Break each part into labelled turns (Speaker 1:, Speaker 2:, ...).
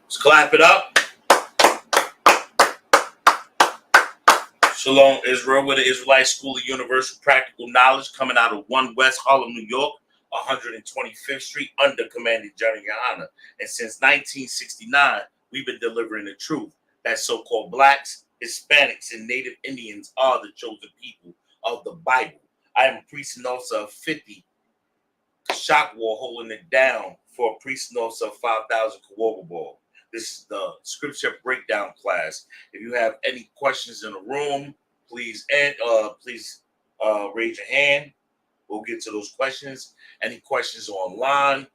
Speaker 1: Let's clap it up. Shalom, Israel. We're the Israelite School of Universal Practical Knowledge coming out of 1 West Harlem, New York, 125th Street, under Commanding General YAHANNA. And since 1969, we've been delivering the truth that so-called blacks, Hispanics, and Native Indians are the chosen people of the Bible. I am a priest and officer of 50 shock war, holding it down for a priest and officer of 5,000 Kawoba ball. This is the scripture breakdown class. If you have any questions in the room, please raise your hand. We'll get to those questions. Any questions online,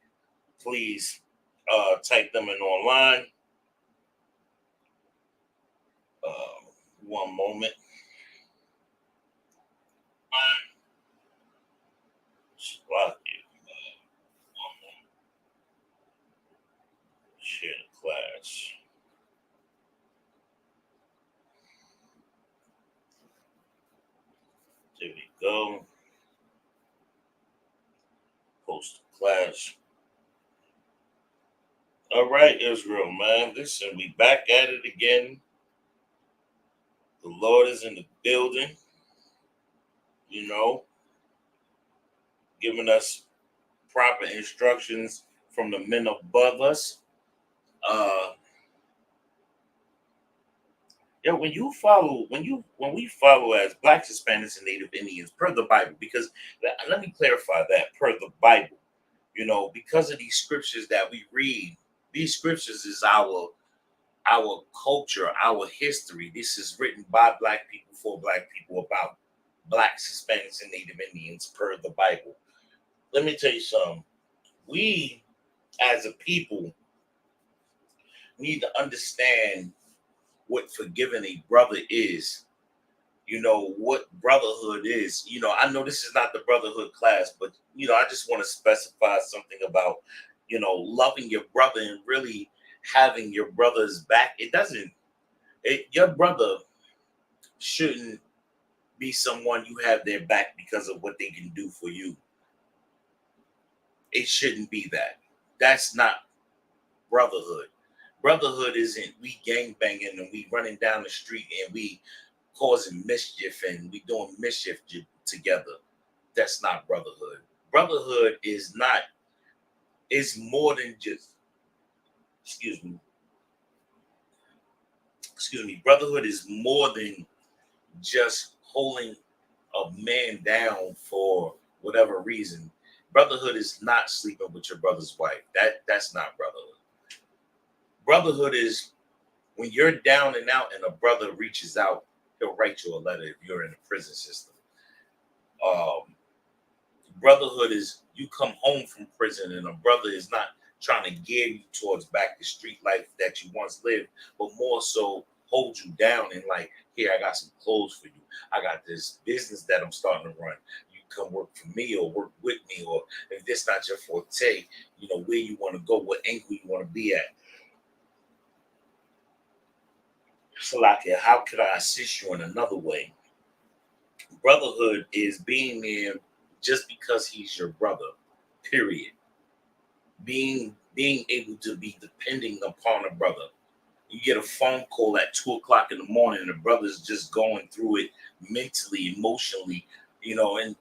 Speaker 1: please type them in online. One moment. Share the class. There we go. Post the class. All right, Israel, man. Listen, we back at it again. The Lord is in the building, giving us proper instructions from the men above us. When we follow as Blacks, Hispanics, and Native Indians per the Bible, because let me clarify that per the Bible, because of these scriptures that we read, these scriptures is our culture, our history. This is written by Black people for Black people about Blacks, Hispanics, and Native Indians per the Bible. Let me tell you something. We, as a people, need to understand what forgiving a brother is. What brotherhood is. I know this is not the brotherhood class, but I just want to specify something about loving your brother and really having your brother's back. Your brother shouldn't be someone you have their back because of what they can do for you. It shouldn't be that. That's not brotherhood. Brotherhood isn't we gang banging and we running down the street and we causing mischief and we doing mischief together. That's not brotherhood. Brotherhood is more than just, excuse me, brotherhood is more than just holding a man down for whatever reason. Brotherhood is not sleeping with your brother's wife. That's not brotherhood. Brotherhood is when you're down and out and a brother reaches out, he'll write you a letter if you're in the prison system. Brotherhood is you come home from prison and a brother is not trying to gear you towards back the street life that you once lived, but more so hold you down and like, here, I got some clothes for you. I got this business that I'm starting to run. You come work for me or work with me, or if this not your forte, where you want to go, what angle you want to be at. So like, how could I assist you in another way? Brotherhood is being there just because he's your brother, period. Being able to be depending upon a brother. You get a phone call at 2:00 in the morning and the brother's just going through it mentally, emotionally, and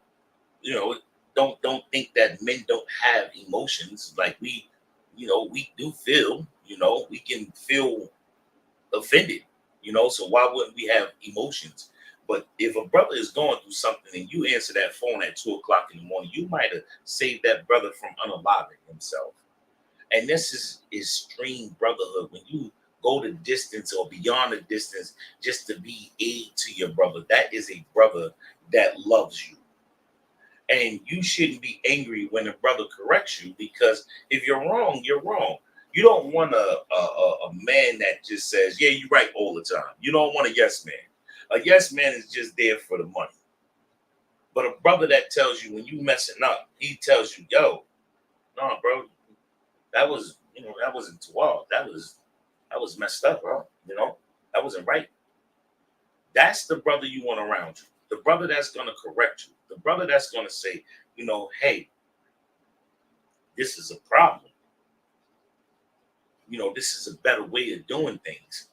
Speaker 1: don't think that men don't have emotions. Like we do feel, we can feel offended, so why wouldn't we have emotions? But if a brother is going through something and you answer that phone at 2:00 in the morning, you might have saved that brother from unaliving himself. And this is extreme brotherhood. When you go the distance or beyond the distance just to be aid to your brother, that is a brother that loves you. And you shouldn't be angry when a brother corrects you, because if you're wrong, you're wrong. You don't want a man that just says, yeah, you're right all the time. You don't want a yes man. A yes man is just there for the money. But a brother that tells you when you messing up, he tells you, yo, no, bro, that was, that wasn't too hard. That was messed up, bro. That wasn't right. That's the brother you want around you. The brother that's going to correct you. The brother that's going to say, hey, this is a problem. this is a better way of doing things.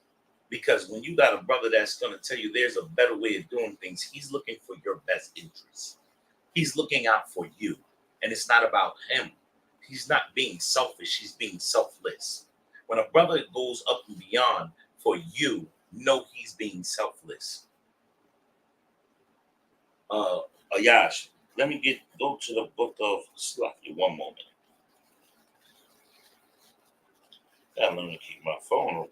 Speaker 1: Because when you got a brother that's going to tell you there's a better way of doing things, he's looking for your best interests. He's looking out for you. And it's not about him. He's not being selfish. He's being selfless. When a brother goes up and beyond for you, know he's being selfless. Ayash, let me go to the book of Slacky one moment. Let me keep my phone open.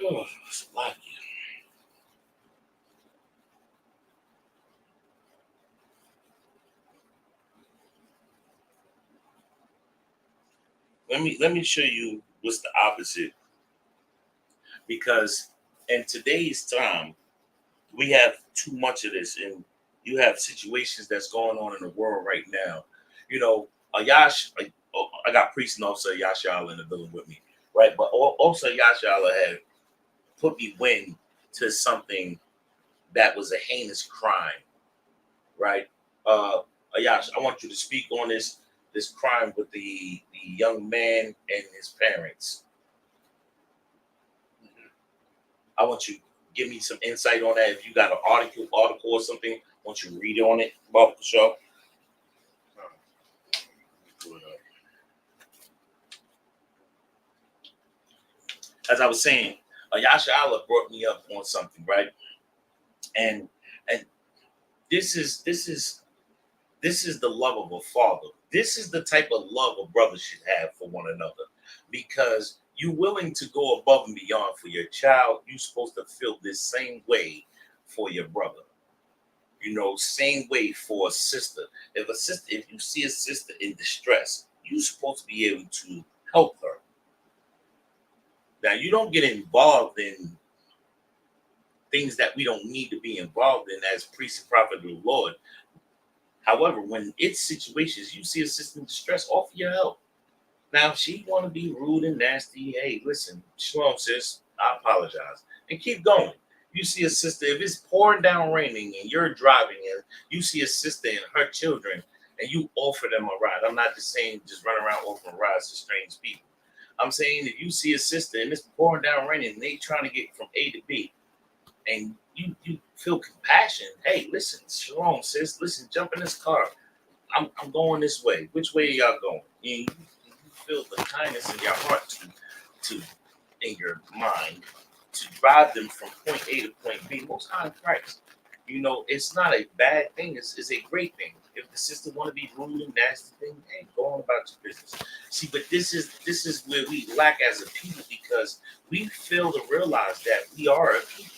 Speaker 1: Oh, Slacky. Let me show you what's the opposite. Because in today's time, we have too much of this, and you have situations that's going on in the world right now. Ayash, I got priest and also Yashala in the building with me, right? But also Yashala had put me wind to something that was a heinous crime, right? Ayash, I want you to speak on this crime with the young man and his parents. I want you to give me some insight on that. If you got an article or something, I want you to read on it about the show. As I was saying, Yasha Allah brought me up on something, right? And this is the love of a father. This is the type of love a brother should have for one another, because you're willing to go above and beyond for your child. You're supposed to feel this same way for your brother. Same way for a sister. If you see a sister in distress, you're supposed to be able to help her. Now, you don't get involved in things that we don't need to be involved in as priest and prophet of the Lord. However, when it's situations, you see a sister in distress, offer your help. Now, if she want to be rude and nasty, hey, listen, shalom, sis, I apologize. And keep going. You see a sister, if it's pouring down raining and you're driving and you see a sister and her children and you offer them a ride. I'm not just saying just run around offering rides to strange people. I'm saying if you see a sister and it's pouring down raining and they trying to get from A to B and you feel compassion, hey, listen, shalom, sis, listen, jump in this car. I'm going this way. Which way are y'all going? You feel the kindness in your heart to in your mind to drive them from point A to point B. Most High Christ. It's not a bad thing. It's a great thing. If the sister want to be rude and nasty, then hey, go on about your business. See, but this is where we lack as a people, because we fail to realize that we are a people.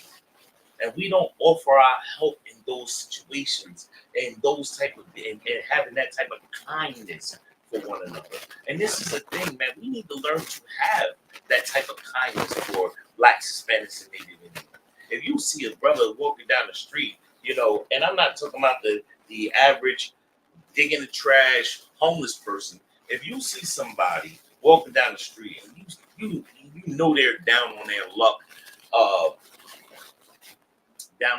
Speaker 1: And we don't offer our help in those situations and those type of and having that type of kindness for one another. And this is the thing, man. We need to learn to have that type of kindness for Blacks, Hispanics, and Native Indians. If you see a brother walking down the street, and I'm not talking about the average digging the trash homeless person. If you see somebody walking down the street and you know they're down on their luck, they're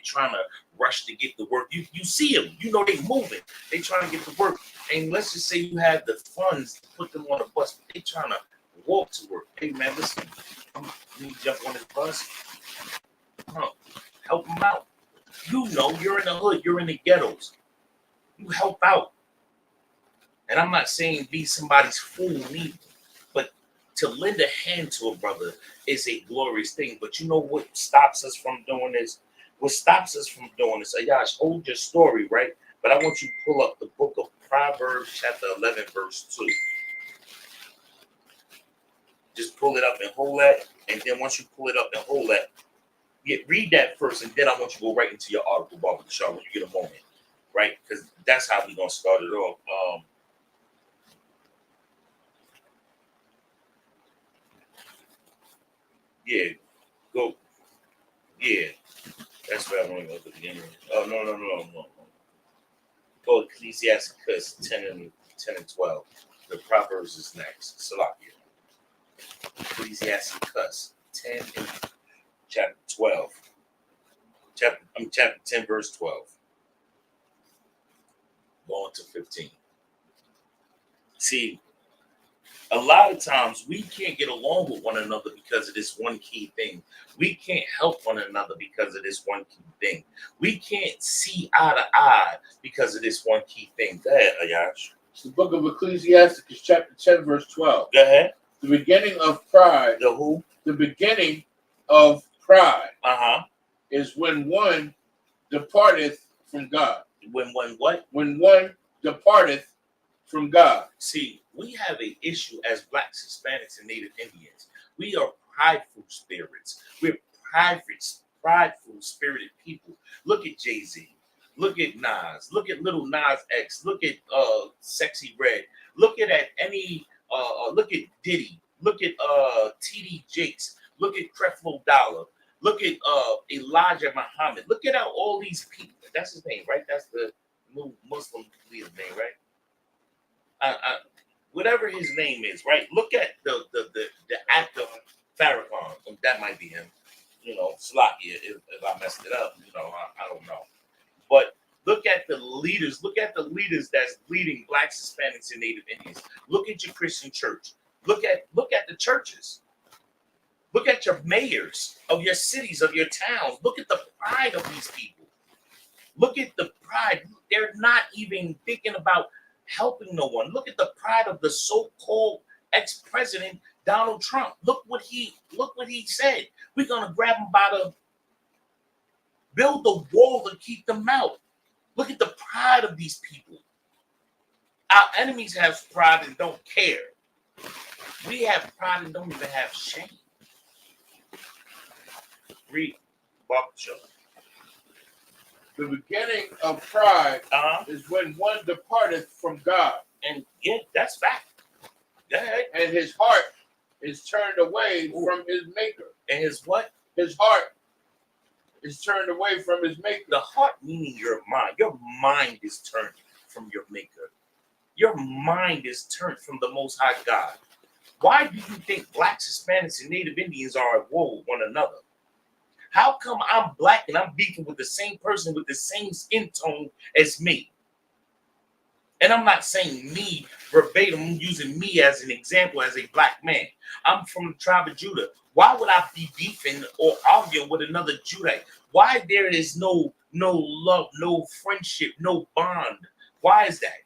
Speaker 1: trying to rush to get to work. You see them, they moving, they trying to get to work. And let's just say you have the funds to put them on a bus, but they trying to walk to work. Hey man, listen, you need to jump on this bus. Help them out. You're in the hood, you're in the ghettos. You help out. And I'm not saying be somebody's fool neither, but to lend a hand to a brother is a glorious thing. But you know what stops us from doing this? What stops us from doing this? Ayash, hold your story, right? But I want you to pull up the book of Proverbs, chapter 11, verse 2. Just pull it up and hold that. And then once you pull it up and hold that, read that first. And then I want you to go right into your article, Baba the Shaw, when you get a moment, right? Because that's how we're going to start it off. Yeah, go. Yeah, that's where I want to go to the beginning. Oh, no. Go Ecclesiasticus 10 and 12. The Proverbs is next. Salakia. Ecclesiasticus 10 and chapter 12. Chapter 10, verse 12. Going to 15. See, a lot of times we can't get along with one another because of this one key thing. We can't help one another because of this one key thing. We can't see eye to eye because of this one key thing. Go ahead, Ayash.
Speaker 2: It's the book of Ecclesiastes, chapter 10, verse 12.
Speaker 1: Go ahead.
Speaker 2: The beginning of pride.
Speaker 1: The who?
Speaker 2: The beginning of pride
Speaker 1: is
Speaker 2: when one departeth from God.
Speaker 1: When one what?
Speaker 2: When one departeth from God.
Speaker 1: See, we have an issue as Blacks, Hispanics, and Native Indians. We are prideful spirits. We're prideful spirited people. Look at Jay-Z. Look at Nas. Look at Little Nas X. Look at Sexy Red. Look at any. Look at Diddy. Look at TD Jakes. Look at Creflo Dollar. Look at Elijah Muhammad. Look at how all these people. That's his name, right? That's the new Muslim leader's name, right? Whatever his name is, right? Look at the actor Farrakhan. That might be him. You know, Slakia, if I messed it up, you know, I don't know. But look at the leaders. Look at the leaders that's leading Blacks, Hispanics, and Native Indians. Look at your Christian church. Look at the churches. Look at your mayors of your cities, of your towns. Look at the pride of these people. Look at the pride. They're not even thinking about helping no one. Look at the pride of the so-called ex-president Donald Trump. Look what he said. We're gonna grab him by the build the wall to keep them out. Look at the pride of these people. Our enemies have pride and don't care. We have pride and don't even have shame. Read Barbershop.
Speaker 2: The beginning of pride is when one departeth from God.
Speaker 1: And yeah, that's fact. Go ahead.
Speaker 2: And his heart is turned away from his maker.
Speaker 1: And his what?
Speaker 2: His heart is turned away from his maker.
Speaker 1: The heart meaning your mind. Your mind is turned from your maker. Your mind is turned from the Most High God. Why do you think Blacks, Hispanics, and Native Indians are at war with one another? How come I'm Black and I'm beefing with the same person with the same skin tone as me? And I'm not saying me verbatim, I'm using me as an example as a Black man. I'm from the tribe of Judah. Why would I be beefing or arguing with another Judite? Why there is no love, no friendship, no bond? Why is that?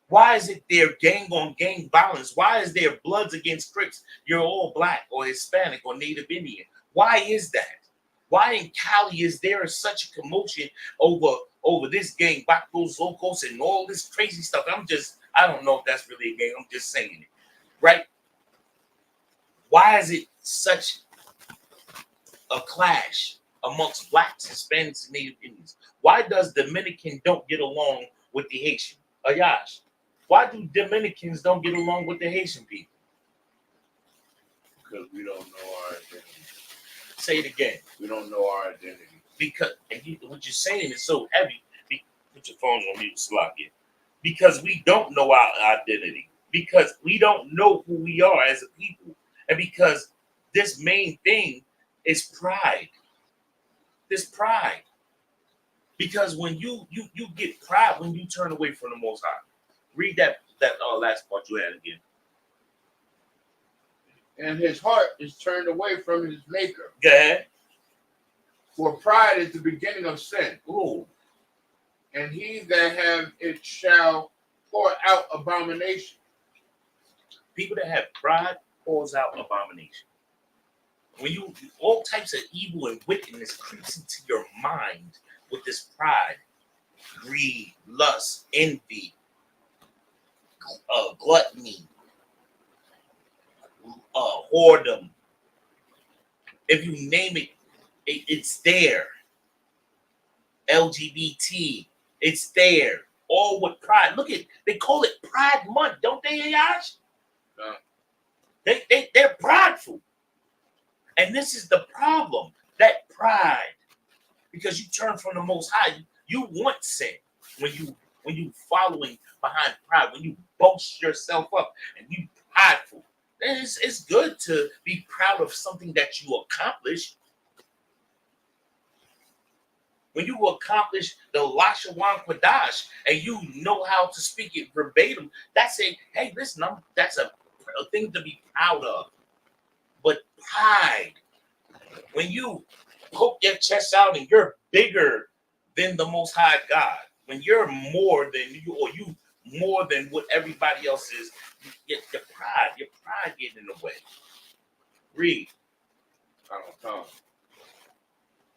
Speaker 1: Why is it there gang on gang violence? Why is there Bloods against Crips? You're all Black or Hispanic or Native Indian. Why is that? Why in Cali is there such a commotion over this gang, Bacos, Locos, and all this crazy stuff? I don't know if that's really a gang. I'm just saying it, right? Why is it such a clash amongst Blacks, Hispanics, and Native Indians? Why does Dominican don't get along with the Haitian? Ayash, why do Dominicans don't get along with the Haitian people?
Speaker 2: Because we don't know our identity.
Speaker 1: Say it again.
Speaker 2: We don't know our identity.
Speaker 1: Because what you're saying is so heavy. Put your phones on mute, Slovakia. Because we don't know our identity. Because we don't know who we are as a people. And because this main thing is pride. This pride. Because when you get pride when you turn away from the Most High. Read that last part you had again.
Speaker 2: And his heart is turned away from his maker.
Speaker 1: Go ahead.
Speaker 2: For pride is the beginning of sin.
Speaker 1: Ooh.
Speaker 2: And he that have it shall pour out abomination.
Speaker 1: People that have pride pours out abomination. When you all types of evil and wickedness creeps into your mind with this pride, greed, lust, envy, gluttony, whoredom. If you name it, it's there. LGBT, it's there. All with pride. Look at, they call it Pride Month, don't they, Ayash? They're prideful. And this is the problem, that pride. Because you turn from the Most High, you want sin when you following behind pride, when you boast yourself up and you prideful. It's good to be proud of something that you accomplished. when you accomplish the Lashawan Kwadash and you know how to speak it verbatim, that's a, hey, listen, that's a thing to be proud of. But pride, when you poke your chest out and you're bigger than the Most High God, when you're more than you, or you more than what everybody else is, your pride getting in the way. Read.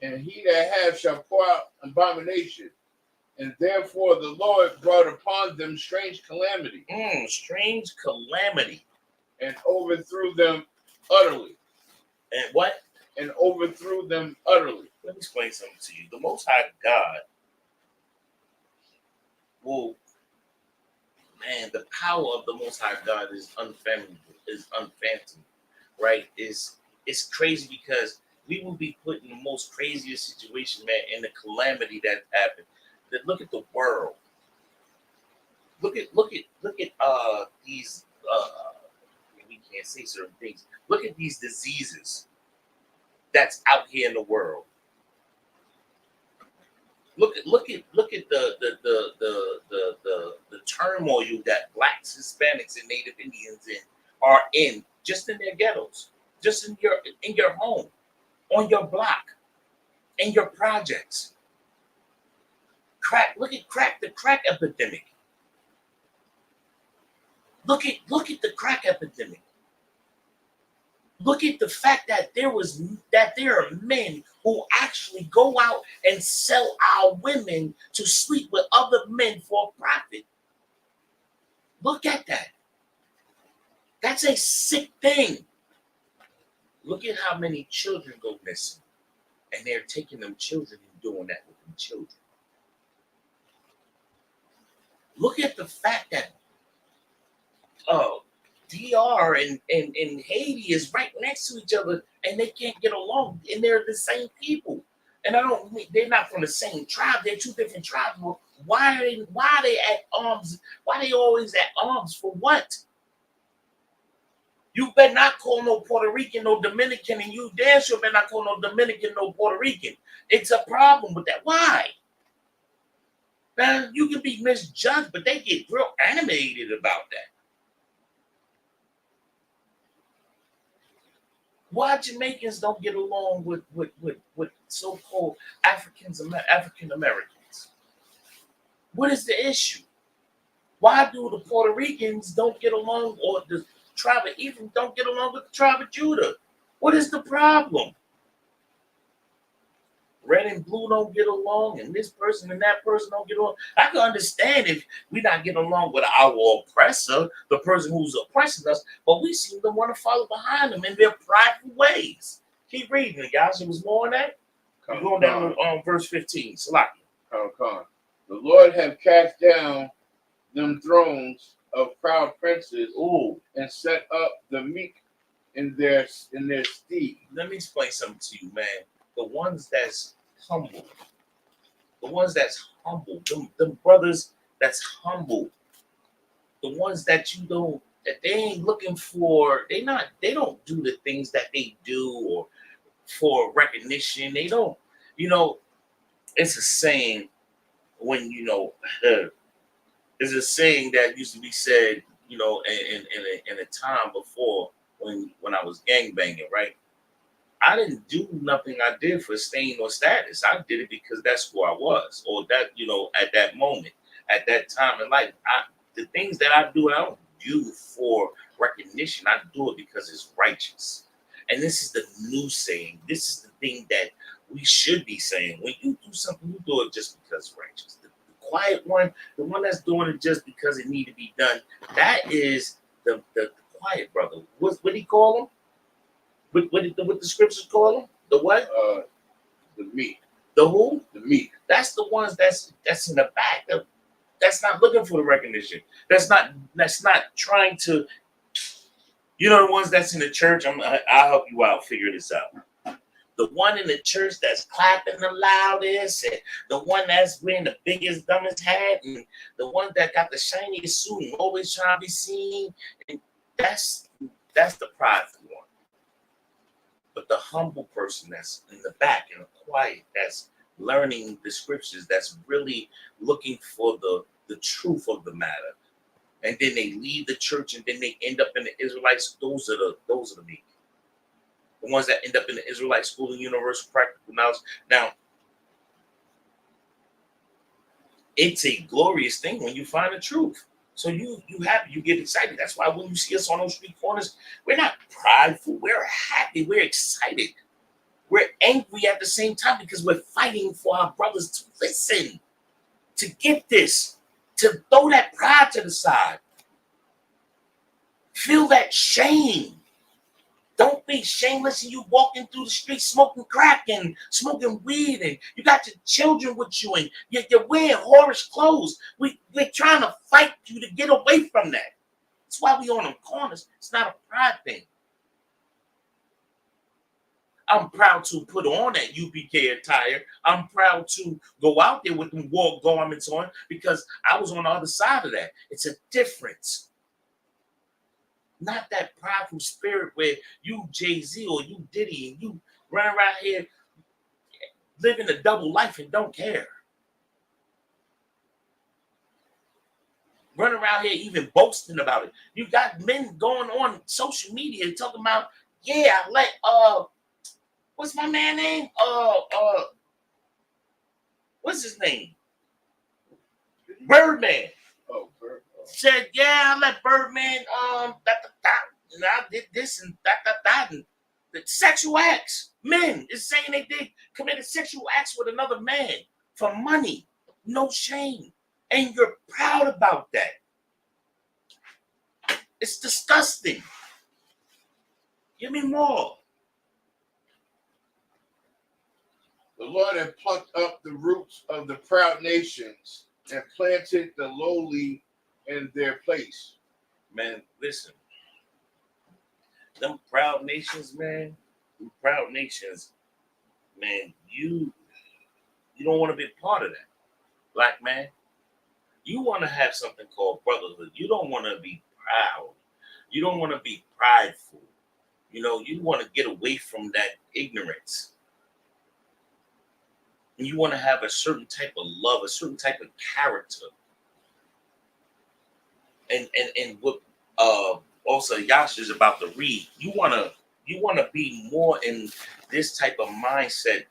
Speaker 2: And he that hath shall pour out abomination, and therefore the Lord brought upon them strange calamity.
Speaker 1: Strange calamity.
Speaker 2: And overthrew them utterly.
Speaker 1: And what?
Speaker 2: And overthrew them utterly.
Speaker 1: Let me explain something to you. The Most High God will, man, the power of the Most High God is unfathomable, right? It's crazy because we will be put in the most craziest situation, man, in the calamity that happened. Look at the world. Look at these we can't say certain things. Look at these diseases that's out here in the world. Look at the turmoil that blacks, Hispanics, and Native Indians are in, just in their ghettos, just in your home, on your block, in your projects. Crack, look at the crack epidemic. Look at the crack epidemic. Look at the fact that there are men who actually go out and sell our women to sleep with other men for a profit. Look at that. That's a sick thing. Look at how many children go missing, and they're taking them children and doing that with them children. Look at the fact that DR and Haiti is right next to each other, and they can't get along, and they're the same people. And they're not from the same tribe. They're two different tribes. Well, why are they at arms? Why are they always at arms for what? You better not call no Puerto Rican, no Dominican, and you damn sure better not call no Dominican, no Puerto Rican. It's a problem with that. Why? Now, you can be misjudged, but they get real animated about that. Why Jamaicans don't get along with so-called African Americans? What is the issue? Why do the Puerto Ricans don't get along, or the tribe of Ephraim don't get along with the tribe of Judah? What is the problem? Red and blue don't get along, and this person and that person don't get along. I can understand if we not get along with our oppressor, the person who's oppressing us, but we seem to want to follow behind them in their prideful ways. Keep reading it, guys. It was more on that. We're going down on verse 15. Salaki.
Speaker 2: The Lord have cast down them thrones of proud princes, and set up the meek in their stead.
Speaker 1: Let me explain something to you, man. The ones that's humble, them brothers that's humble, the ones that they ain't looking for, they don't do the things that they do or for recognition. They don't, it's a saying when, it's a saying that used to be said, in a time before when I was gangbanging, right? I didn't do nothing I did for stain or status. I did it because that's who I was, or that, at that moment, at that time in life. The things that I do, I don't do for recognition. I do it because it's righteous. And this is the new saying. This is the thing that we should be saying. When you do something, you do it just because it's righteous. The quiet one, the one that's doing it just because it need to be done, that is the quiet brother. What do you call him? What the scriptures call them? The what?
Speaker 2: The meek.
Speaker 1: The who?
Speaker 2: The meek.
Speaker 1: That's the ones that's in the back. That's not looking for the recognition. That's not trying to. The ones that's in the church. I'll help you out. Figure this out. The one in the church that's clapping the loudest, and the one that's wearing the biggest, dumbest hat, and the one that got the shiniest suit and always trying to be seen. And that's the prideful one. But the humble person that's in the back and the quiet, that's learning the scriptures, that's really looking for the truth of the matter. And then they leave the church and then they end up in the Israelites. Those are the meek. The ones that end up in the Israelite school and universal practical knowledge. Now, it's a glorious thing when you find the truth. So you happy, you get excited. That's why when you see us on those street corners, we're not prideful. We're happy. We're excited. We're angry at the same time because we're fighting for our brothers to listen, to get this, to throw that pride to the side. Feel that shame. Don't be shameless and you walking through the street smoking crack and smoking weed and you got your children with you and you're wearing whorish clothes. We're trying to fight you to get away from that. That's why we on them corners. It's not a pride thing. I'm proud to put on that UPK attire. I'm proud to go out there with them war garments on because I was on the other side of that. It's a difference. Not that prideful spirit where you Jay-Z or you Diddy and you run around here living a double life and don't care. Run around here even boasting about it. You got men going on social media talking about, yeah, like what's my man name? What's his name? Birdman.
Speaker 2: Oh, Birdman.
Speaker 1: Said, yeah, I let Birdman and I did this and and the sexual acts. Men is saying they did committed sexual acts with another man for money. No shame. And you're proud about that. It's disgusting. Give me more.
Speaker 2: The Lord had plucked up the roots of the proud nations and planted the lowly in their place.
Speaker 1: Man, listen. Them proud nations, man. Them proud nations, man, you don't want to be a part of that. Black man. You want to have something called brotherhood. You don't want to be proud. You don't want to be prideful. You know, you want to get away from that ignorance. And you want to have a certain type of love, a certain type of character. And what also Yash is about to read. You wanna be more in this type of mindset.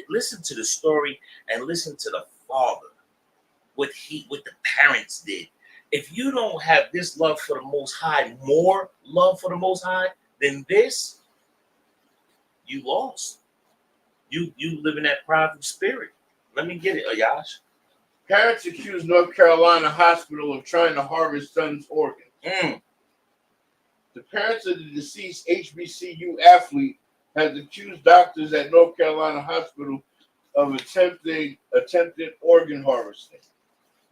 Speaker 1: Listen to the story and listen to the father. What the parents did. If you don't have this love for the Most High, more love for the Most High than this, you lost. You live in that prideful spirit. Let me get it, Ayash.
Speaker 2: Parents accused North Carolina hospital of trying to harvest son's organs. The parents of the deceased HBCU athlete has accused doctors at North Carolina hospital of attempted organ harvesting.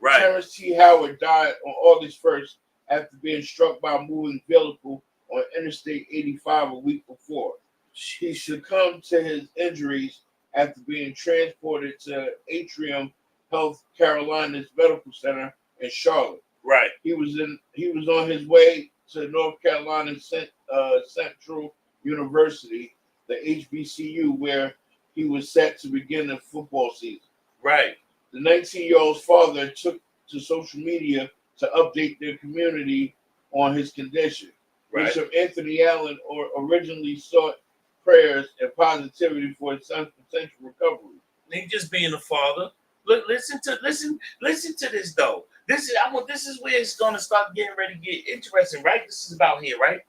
Speaker 1: Right.
Speaker 2: Terrence T. Howard died on August 1st after being struck by a moving vehicle on Interstate 85 a week before. He succumbed to his injuries after being transported to Atrium Health Carolina's Medical Center in Charlotte.
Speaker 1: Right.
Speaker 2: He was on his way to North Carolina Central University, the HBCU, where he was set to begin the football season.
Speaker 1: Right.
Speaker 2: The 19-year-old's father took to social media to update their community on his condition.
Speaker 1: Right.
Speaker 2: Bishop Anthony Allen originally sought prayers and positivity for his son's potential recovery.
Speaker 1: They just being a father. Look, listen to this though. This is where it's gonna start getting ready to get interesting, right? This is about here, right?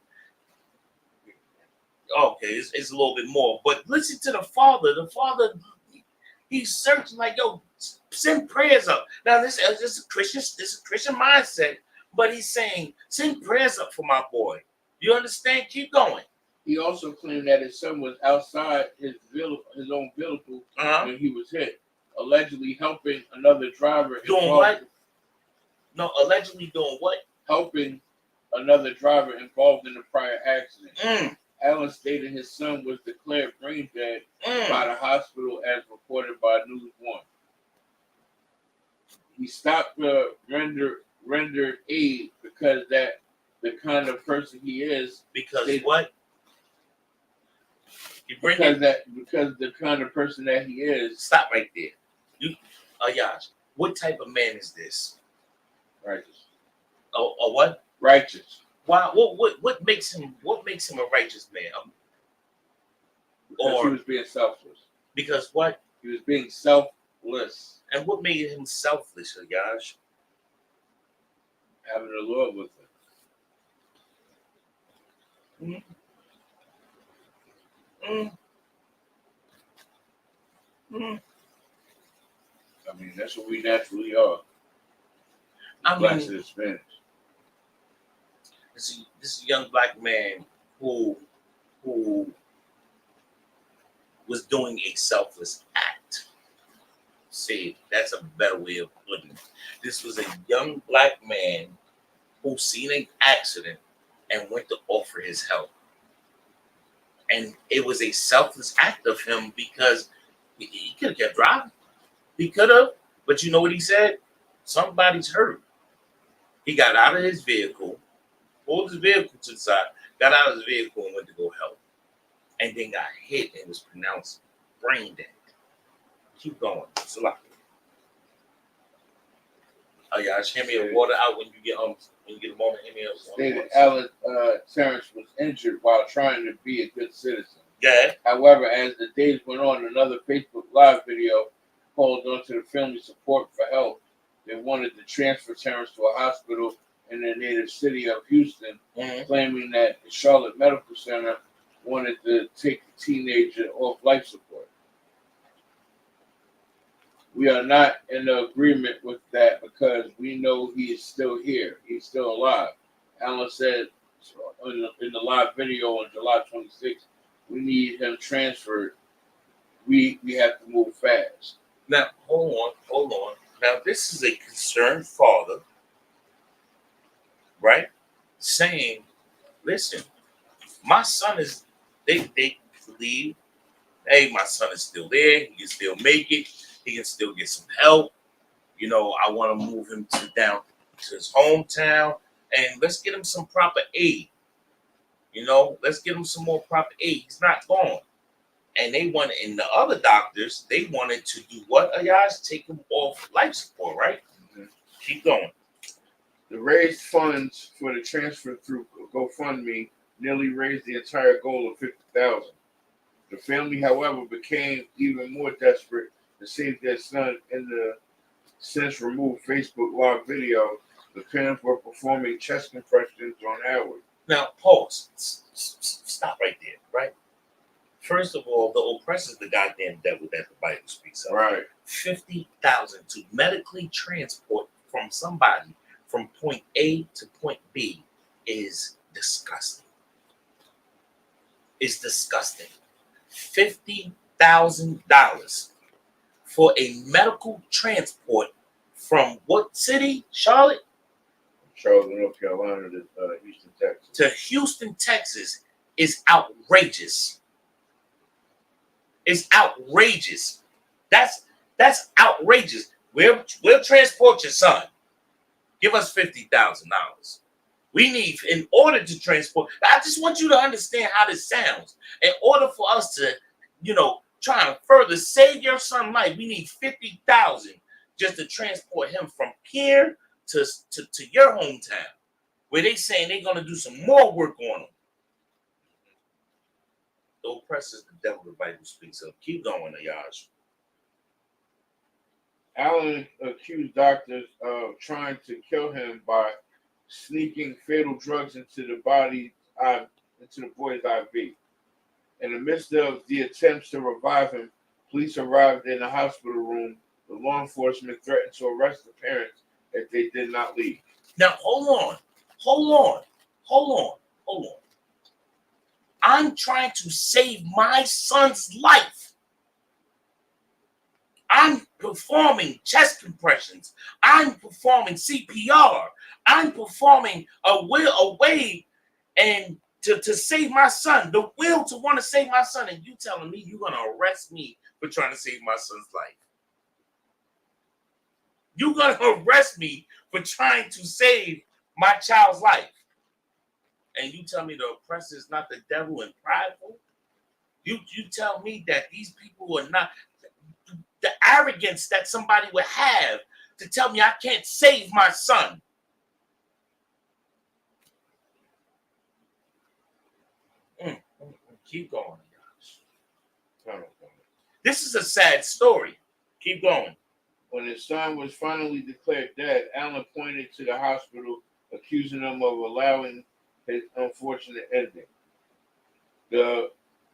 Speaker 1: Okay, it's a little bit more, but listen to the father. The father, he's searching like, yo, send prayers up. Now this is a Christian mindset, but he's saying, send prayers up for my boy. You understand? Keep going.
Speaker 2: He also claimed that his son was outside his own vehicle when he was hit, allegedly helping another driver.
Speaker 1: Doing what? No, allegedly doing what?
Speaker 2: Helping another driver involved in the prior accident. Allen stated his son was declared brain dead by the hospital as reported by News One. He stopped rendered aid because that the kind of person he is.
Speaker 1: Because what? You bring
Speaker 2: because the kind of person that he is.
Speaker 1: Stop right there. You, Yash, what type of man is this?
Speaker 2: Righteous.
Speaker 1: A what?
Speaker 2: Righteous.
Speaker 1: Why? What makes him a righteous man?
Speaker 2: Because he was being selfless.
Speaker 1: Because what?
Speaker 2: He was being selfless.
Speaker 1: And what made him selfless, Yash?
Speaker 2: Having the Lord with him. I mean, that's what we naturally are. Blacks and Hispanics.
Speaker 1: This is a young black man who was doing a selfless act. See, that's a better way of putting it. This was a young black man who seen an accident and went to offer his help. And it was a selfless act of him because he could have kept driving. He could have, but you know what he said? Somebody's hurt. He got out of his vehicle, pulled his vehicle to the side, got out of his vehicle and went to go help. And then got hit and was pronounced brain dead. Keep going. It's a lot. Oh yeah, just hand me a water out when you get a moment. Hand me a
Speaker 2: stated Alan Terrence was injured while trying to be a good citizen.
Speaker 1: Yeah.
Speaker 2: However, as the days went on, another Facebook Live video called on to the family support for help. They wanted to transfer Terrence to a hospital in their native city of Houston, claiming that the Charlotte Medical Center wanted to take the teenager off life support. We are not in agreement with that because we know he is still here. He's still alive. Allen said in the live video on July 26th, we need him transferred. We have to move fast.
Speaker 1: Now, hold on. Now, this is a concerned father, right? Saying, listen, my son is, they believe, hey, my son is still there. He can still make it. He can still get some help. You know, I want to move him down to his hometown and let's get him some proper aid. You know, let's get him some more proper aid. He's not gone. And and the other doctors, they wanted to do what, Ayaz? Take him off life support, right? Mm-hmm. Keep going.
Speaker 2: The raised funds for the transfer through GoFundMe nearly raised the entire goal of $50,000. The family, however, became even more desperate to save their son in the since removed Facebook Live video. The parents were performing chest compressions on Howard.
Speaker 1: Now, pause. Stop right there, right? First of all, the oppressor is the goddamn devil that the Bible speaks of.
Speaker 2: Right.
Speaker 1: 50,000 to medically transport from somebody from point A to point B is disgusting. It's disgusting. $50,000 for a medical transport from what city? Charlotte?
Speaker 2: Charlotte, North Carolina to Houston, Texas.
Speaker 1: To Houston, Texas is outrageous. It's outrageous. That's outrageous. We'll transport your son. Give us $50,000. We need, in order to transport. I just want you to understand how this sounds. In order for us to, try and further save your son's life, we need $50,000 just to transport him from here to your hometown, where they saying they're gonna do some more work on him. The oppressor is the devil the Bible speaks of. Keep going, Ayaj.
Speaker 2: Allen accused doctors of trying to kill him by sneaking fatal drugs into the boy's IV. In the midst of the attempts to revive him, police arrived in the hospital room. The law enforcement threatened to arrest the parents if they did not leave.
Speaker 1: Now, hold on. I'm trying to save my son's life. I'm performing chest compressions. I'm performing CPR. I'm performing a way and to save my son, the will to want to save my son, and you telling me you're going to arrest me for trying to save my son's life. You're going to arrest me for trying to save my child's life. And you tell me the oppressor is not the devil and prideful? You tell me that these people are not, the arrogance that somebody would have to tell me I can't save my son. Keep going, guys. This is a sad story. Keep going.
Speaker 2: When his son was finally declared dead, Allen pointed to the hospital, accusing them of allowing his unfortunate ending.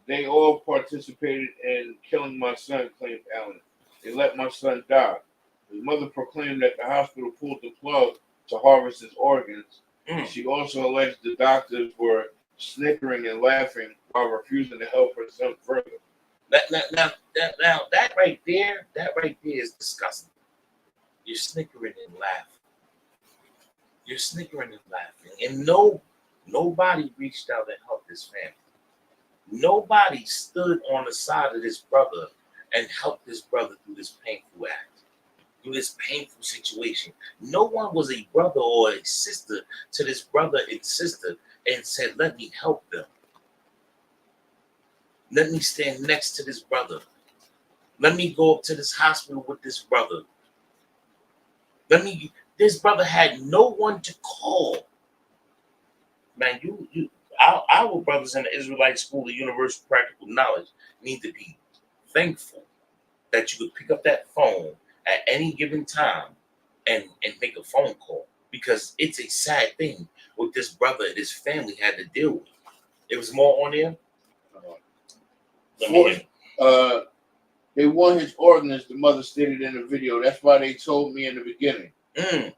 Speaker 2: They all participated in killing my son, claimed Allen. They let my son die. His mother proclaimed that the hospital pulled the plug to harvest his organs. She also alleged the doctors were snickering and laughing while refusing to help her son further.
Speaker 1: Now, that right there is disgusting. You're snickering and laughing. You're snickering and laughing. And nobody reached out and helped this family. Nobody stood on the side of this brother and helped this brother through this painful act, through this painful situation. No one was a brother or a sister to this brother and sister and said, let me help them. Let me stand next to this brother. Let me go up to this hospital with this brother. This brother had no one to call. Man, our brothers in the Israelite School of Universal Practical Knowledge need to be thankful that you could pick up that phone at any given time and make a phone call, because it's a sad thing what this brother and his family had to deal with. It was more on there.
Speaker 2: They want his organs, the mother stated in the video. That's why they told me in the beginning.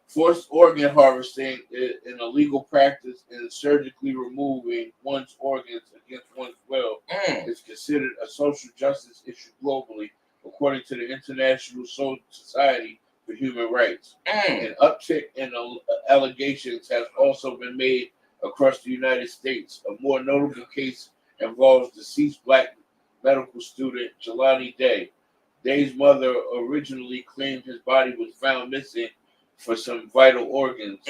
Speaker 2: Forced organ harvesting is an illegal practice, and surgically removing one's organs against one's will is considered a social justice issue globally, according to the International Society for Human Rights. An uptick in allegations has also been made across the United States. A more notable case involves deceased black medical student Jelani Day. Day's mother originally claimed his body was found missing for some vital organs.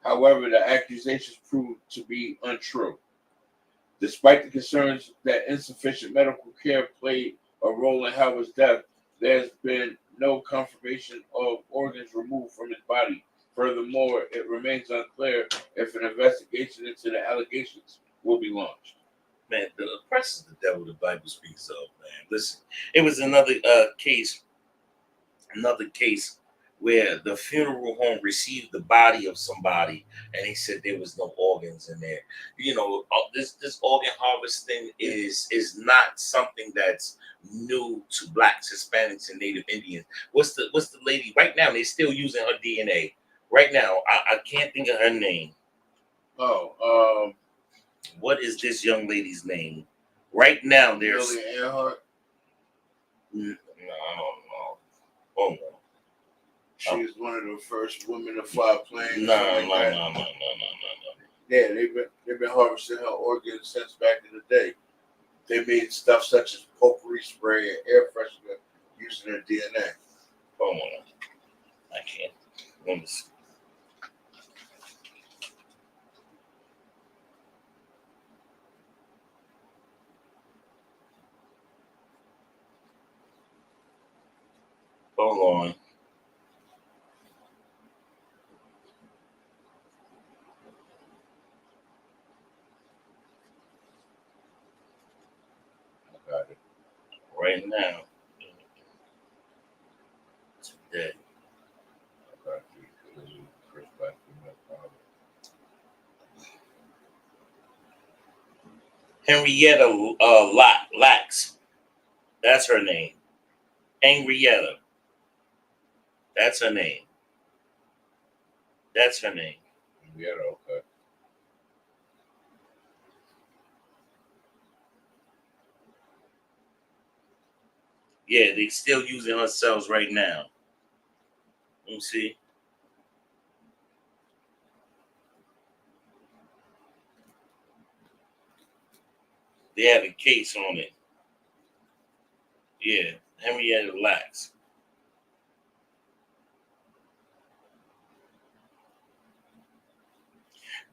Speaker 2: However, the accusations proved to be untrue. Despite the concerns that insufficient medical care played a role in Howard's death, there has been no confirmation of organs removed from his body. Furthermore, it remains unclear if an investigation into the allegations will be launched.
Speaker 1: Man, the press is the devil the Bible speaks of, man. Listen, it was another case where the funeral home received the body of somebody, and he said there was no organs in there. You know, this organ harvesting is not something that's new to blacks, Hispanics, and Native Indians. What's the lady right now? They're still using her DNA. Right now, I can't think of her name. What is this young lady's name? Right now, there's
Speaker 2: Lily Earhart.
Speaker 1: No. Oh no.
Speaker 2: She's one of the first women to fly planes.
Speaker 1: No.
Speaker 2: Yeah, they've been harvesting her organs since back in the day. They made stuff such as potpourri spray and air freshener using her DNA.
Speaker 1: Oh no. I can't. Let me see. Hold on.
Speaker 2: I got it.
Speaker 1: Right now. Today.
Speaker 2: I got you. First black female father.
Speaker 1: Henrietta Lacks. That's her name. Henrietta. That's her name.
Speaker 2: Yeah, okay.
Speaker 1: Yeah, they still using her cells right now. Let me see. They have a case on it. Yeah, Henrietta Lacks.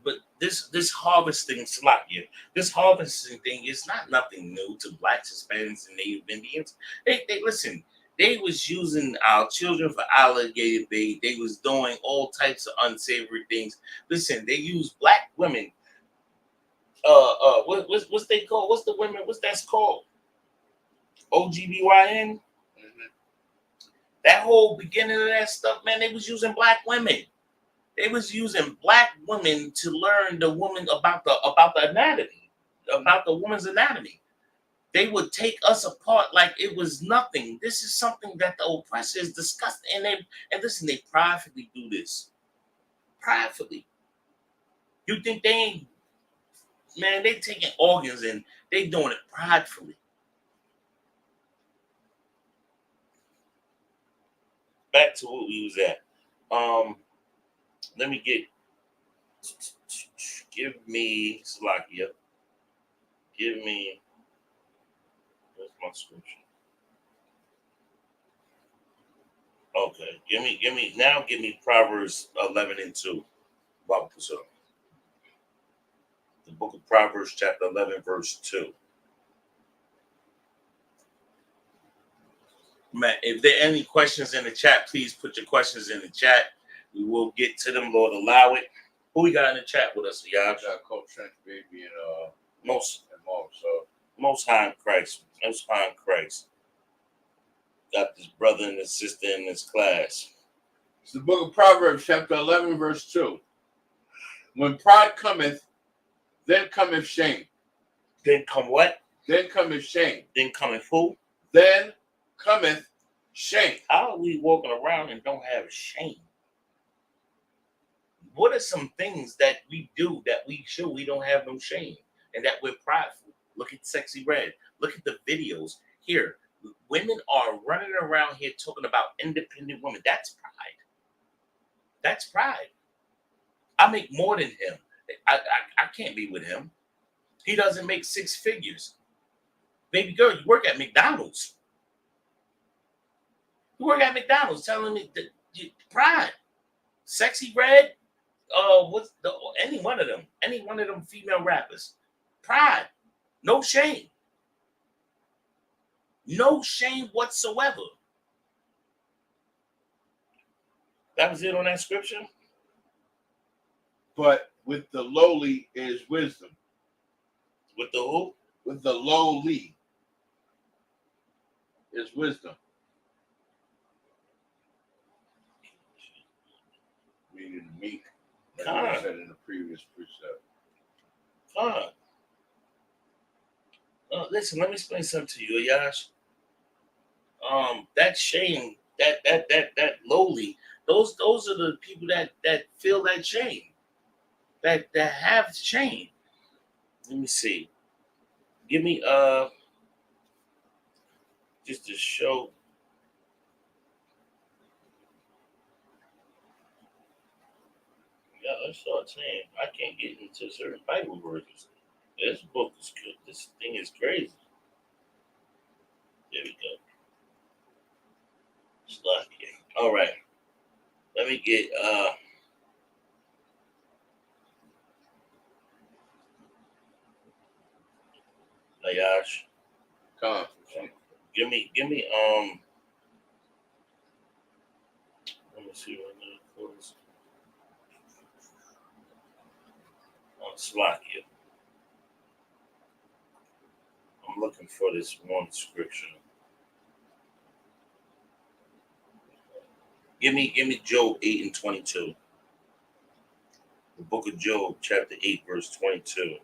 Speaker 1: But this harvesting Slovakia, this harvesting thing is not nothing new to blacks, Hispanics, and Native Indians. They listen. They was using our children for alligator bait. They was doing all types of unsavory things. Listen, they used black women. What's they called? What's the women? What's that's called? OGBYN.
Speaker 2: Mhm.
Speaker 1: That whole beginning of that stuff, man. They was using black women. They was using black women to learn the woman about the anatomy, about the woman's anatomy. They would take us apart like it was nothing. This is something that the oppressor is disgusting. And listen, they pridefully do this. Pridefully. You think they ain't, man, they taking organs and they doing it pridefully. Back to what we was at. Let me give me Slovakia. Give me, where's my scripture? Okay, give me Proverbs 11 and 2. Bible Pastor. The book of Proverbs, chapter 11, verse 2. Man, if there are any questions in the chat, please put your questions in the chat. We will get to them, Lord allow it. Who we got in the chat with us, y'all?
Speaker 2: Got Coach Trench Baby and
Speaker 1: Most
Speaker 2: Mom. So
Speaker 1: High in Christ. Most High in Christ. Got this brother and this sister in this class.
Speaker 2: it's the book of Proverbs, chapter 11, verse 2. When pride cometh, then cometh shame.
Speaker 1: Then come what?
Speaker 2: Then cometh shame.
Speaker 1: Then cometh who?
Speaker 2: Then cometh shame.
Speaker 1: How are we walking around and don't have shame? What are some things that we do that we show we don't have no shame and that we're prideful? Look at Sexy Red. Look at the videos. Here, women are running around here talking about independent women. That's pride. That's pride. I make more than him. I can't be with him. He doesn't make 6 figures. Baby girl, you work at McDonald's. You work at McDonald's telling me that pride. Sexy Red, any one of them female rappers. Pride. No shame. No shame whatsoever. That was it on that scripture?
Speaker 2: But with the lowly is wisdom.
Speaker 1: With the who?
Speaker 2: With the lowly is wisdom. Meaning meek. Like I said in the previous precept.
Speaker 1: Listen, let me explain something to you, Yash. That shame, that lowly, those are the people that feel that shame, that have shame. Let me see. Give me just to show. Yeah, let's start saying I can't get into certain Bible verses. This book is good. This thing is crazy. There we go. Slovakia. All right. Let me get Ayash.
Speaker 2: Come.
Speaker 1: Give me let me see what it is. Slovakia. I'm looking for this one scripture. Give me Job 8 and 22. The book of Job, chapter 8, verse 22.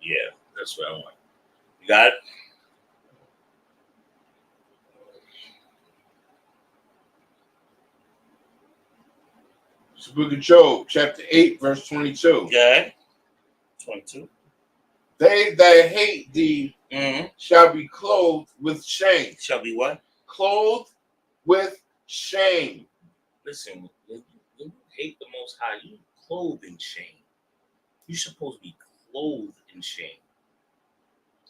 Speaker 1: Yeah, that's what I want. You got it?
Speaker 2: It's the book of Job, chapter 8, verse 22.
Speaker 1: Yeah. 22.
Speaker 2: They that hate thee shall be clothed with shame.
Speaker 1: Shall be what?
Speaker 2: Clothed with shame.
Speaker 1: Listen, Most High, you clothed in shame. You're supposed to be clothed in shame.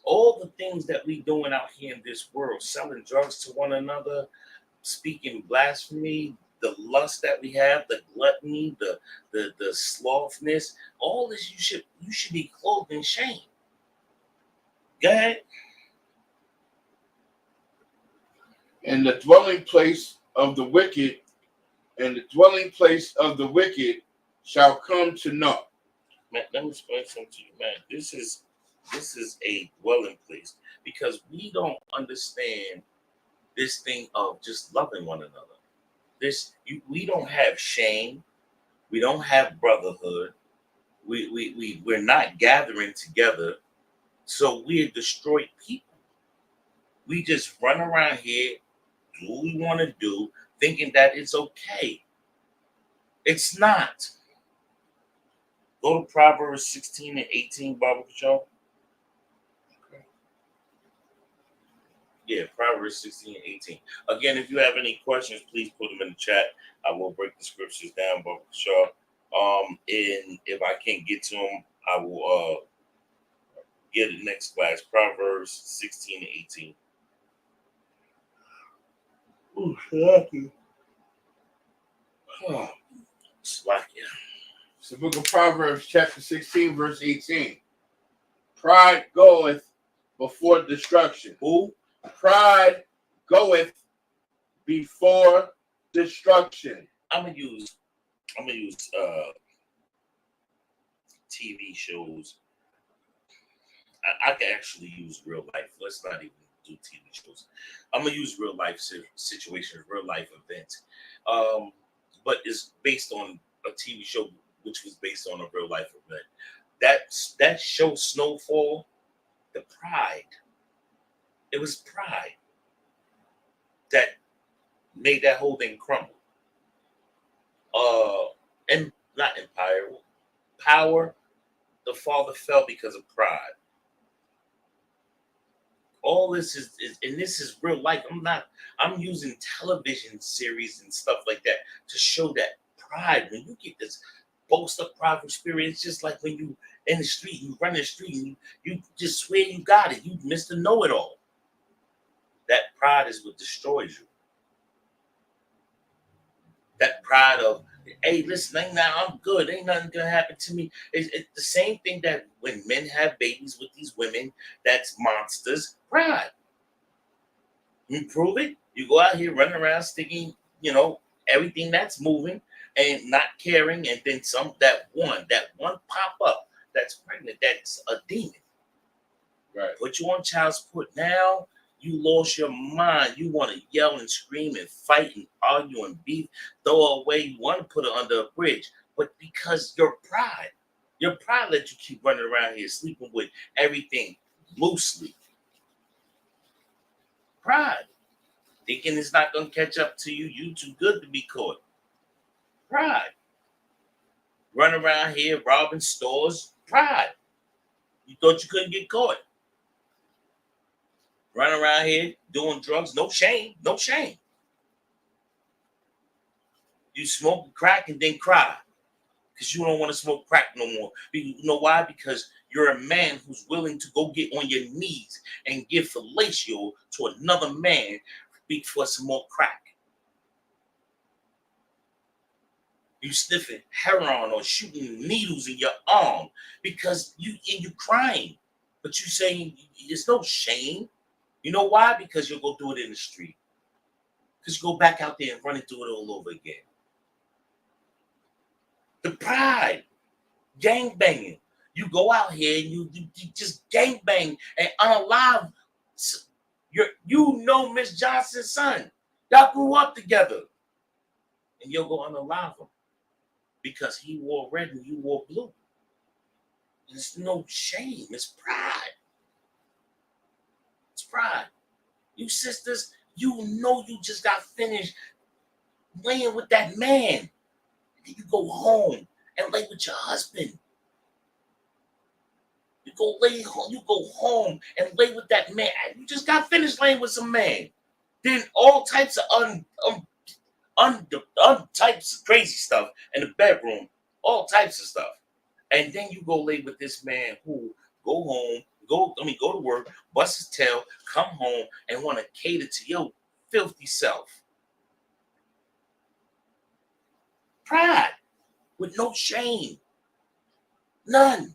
Speaker 1: All the things that we doing out here in this world, selling drugs to one another, speaking blasphemy, the lust that we have, the gluttony, the slothness, all this you should be clothed in shame. Go ahead.
Speaker 2: And the dwelling place of the wicked, and the dwelling place of the wicked shall come to naught.
Speaker 1: Man, let me explain something to you, man. This is a dwelling place because we don't understand this thing of just loving one another. We don't have shame. We don't have brotherhood. We're not gathering together. So we're destroyed people. We just run around here, do what we want to do, thinking that it's okay. It's not. Go to Proverbs 16 and 18, Bible Patrol.
Speaker 2: Okay.
Speaker 1: Yeah, Proverbs 16 and 18. Again, if you have any questions, please put them in the chat. I will break the scriptures down, Bible Patrol. And if I can't get to them, I will get it next class. Proverbs 16 and 18. Ooh, slacky. Oh, slacky.
Speaker 2: It's the book of Proverbs, chapter 16, verse 18. Pride goeth before destruction.
Speaker 1: Who?
Speaker 2: Pride goeth before destruction.
Speaker 1: I'm gonna use TV shows. I can actually use real life. Let's not even do TV shows. I'm gonna use real life situations, real life events. But it's based on a TV show, which was based on a real life event. That show, Snowfall, the pride. It was pride that made that whole thing crumble. And not empire, power. The father fell because of pride. All this is and this is real life. I'm using television series and stuff like that to show that pride. When you get this boast of prideful spirit, it's just like when you in the street, you run the street, and you just swear you got it. You Mr. Know-it-all. That pride is what destroys you. That pride of, hey, listen, I'm good. Ain't nothing gonna happen to me. It's the same thing that when men have babies with these women, that's monsters. Pride. You prove it. You go out here running around sticking, everything that's moving and not caring, and then that one pop up that's pregnant, that's a demon.
Speaker 2: Right.
Speaker 1: Put you on child support now. You lost your mind. You want to yell and scream and fight and argue and beef, throw away. You want to put her under a bridge. But because your pride lets you keep running around here sleeping with everything loosely. Pride. Thinking it's not going to catch up to you. You too good to be caught. Pride. Run around here robbing stores. Pride. You thought you couldn't get caught. Run around here doing drugs, no shame, no shame. You smoke crack and then cry because you don't want to smoke crack no more. You know why? Because you're a man who's willing to go get on your knees and give fellatio to another man for some more crack. You sniffing heroin or shooting needles in your arm because you're crying, but you saying there's no shame. You know why? Because you'll go do it in the street. Because you go back out there and run and do it all over again. The pride, gang banging. You go out here and you just gang bang and unalive. Miss Johnson's son. Y'all grew up together. And you'll go unalive him. Because he wore red and you wore blue. There's no shame. It's pride. It's pride. You sisters, you just got finished laying with that man. Then you go home and lay with your husband. You go home and lay with that man. You just got finished laying with some man. Then all types of types of crazy stuff in the bedroom, all types of stuff. And then you go lay with this man who go to work, bust his tail, come home, and want to cater to your filthy self. Pride with no shame. None.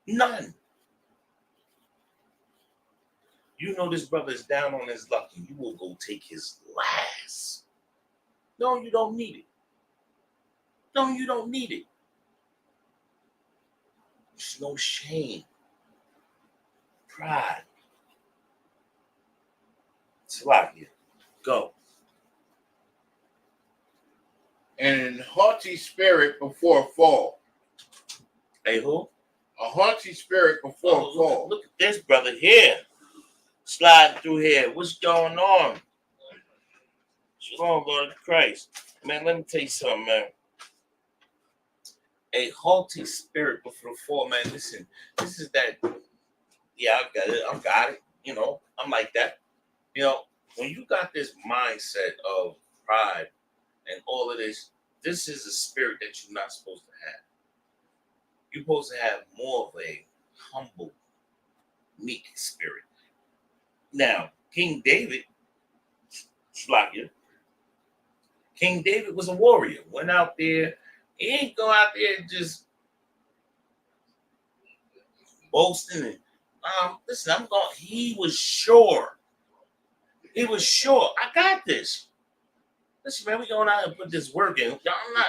Speaker 1: None. You know this brother is down on his luck and you will go take his last. No, you don't need it. No, you don't need it. There's no shame. Pride. Slovakia. Go.
Speaker 2: And a haughty spirit before a fall.
Speaker 1: Hey, who?
Speaker 2: A haughty spirit before a fall.
Speaker 1: Look at this brother here. Sliding through here. What's going on? Shalom, Lord Christ. Man, let me tell you something, man. A haughty spirit before the fall, man. Listen, this is that. Yeah, I got it. You know, I'm like that. You know, when you got this mindset of pride and all of this is a spirit that you're not supposed to have. You're supposed to have more of a humble, meek spirit. Now, King David, King David was a warrior. Went out there. He ain't go out there and just boasting and listen, I'm going. He was sure. He was sure. I got this. Listen, man, we going out and put this work in. I'm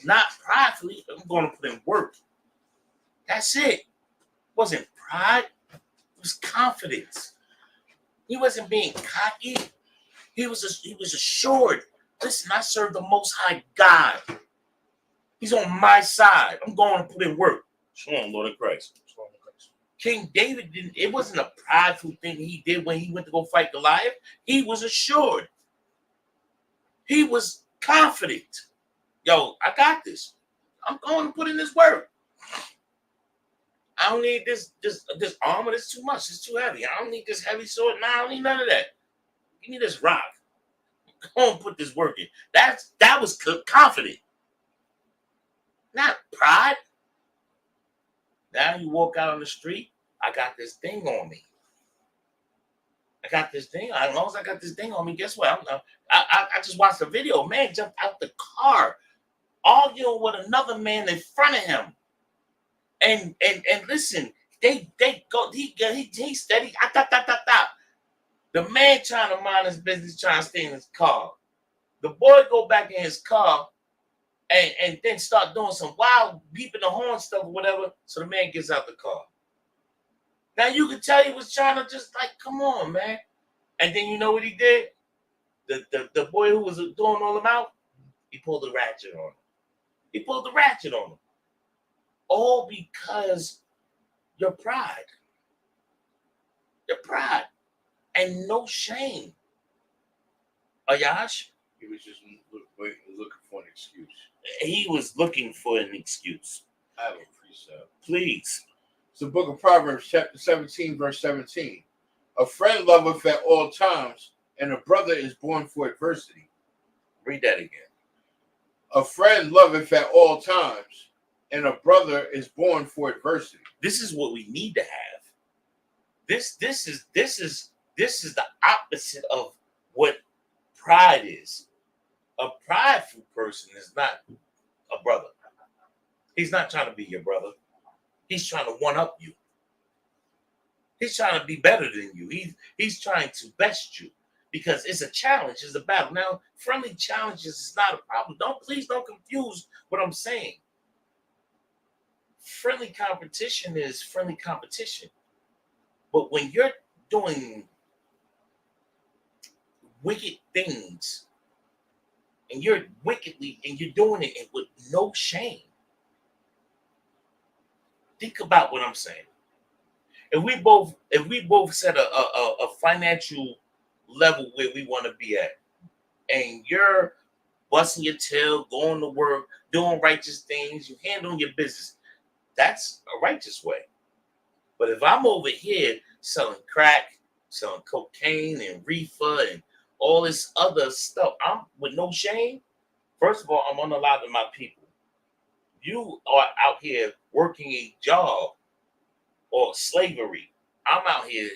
Speaker 1: not pridefully. I'm going to put in work. That's it. It wasn't pride. It was confidence. He wasn't being cocky. He was assured. Listen, I serve the Most High God. He's on my side. I'm going to put in work. Shalom, Lord of Christ. King David didn't. It wasn't a prideful thing he did when he went to go fight Goliath. He was assured. He was confident. Yo, I got this. I'm going to put in this work. I don't need this armor. It's too much. It's too heavy. I don't need this heavy sword. No, I don't need none of that. Give me this rock. Go and put this work in. That was confident, not pride. Now you walk out on the street. I got this thing on me. I got this thing. As long as I got this thing on me, guess what? I just watched a video. Man jumped out the car, arguing with another man in front of him. And listen, they go. He steady. The man trying to mind his business, trying to stay in his car. The boy go back in his car and then start doing some wild beeping the horn stuff or whatever. So the man gets out the car. Now you can tell he was trying to just like, come on, man. And then you know what he did? The boy who was doing all them out, he pulled the ratchet on him. All because your pride. And no shame. Ayash?
Speaker 2: He was just looking for an excuse.
Speaker 1: He was looking for an excuse.
Speaker 2: I have a precept.
Speaker 1: Please.
Speaker 2: It's the book of Proverbs, chapter 17, verse 17. A friend loveth at all times, and a brother is born for adversity.
Speaker 1: Read that again. A
Speaker 2: friend loveth at all times, and a brother is born for adversity.
Speaker 1: This is what we need to have. This is the opposite of what pride is. A prideful person is not a brother. He's not trying to be your brother. He's trying to one up you. He's trying to be better than you. He's trying to best you because it's a challenge, it's a battle. Now, friendly challenges is not a problem. Please don't confuse what I'm saying. Friendly competition is friendly competition. But when you're doing wicked things and you're doing it with no shame, think about what I'm saying. If we both set a financial level where we want to be at, and you're busting your tail, going to work, doing righteous things, you handling your business, that's a righteous way. But if I'm over here selling crack, selling cocaine and reefer and all this other stuff. I'm with no shame. First of all, I'm unalive in my people. You are out here working a job or slavery. I'm out here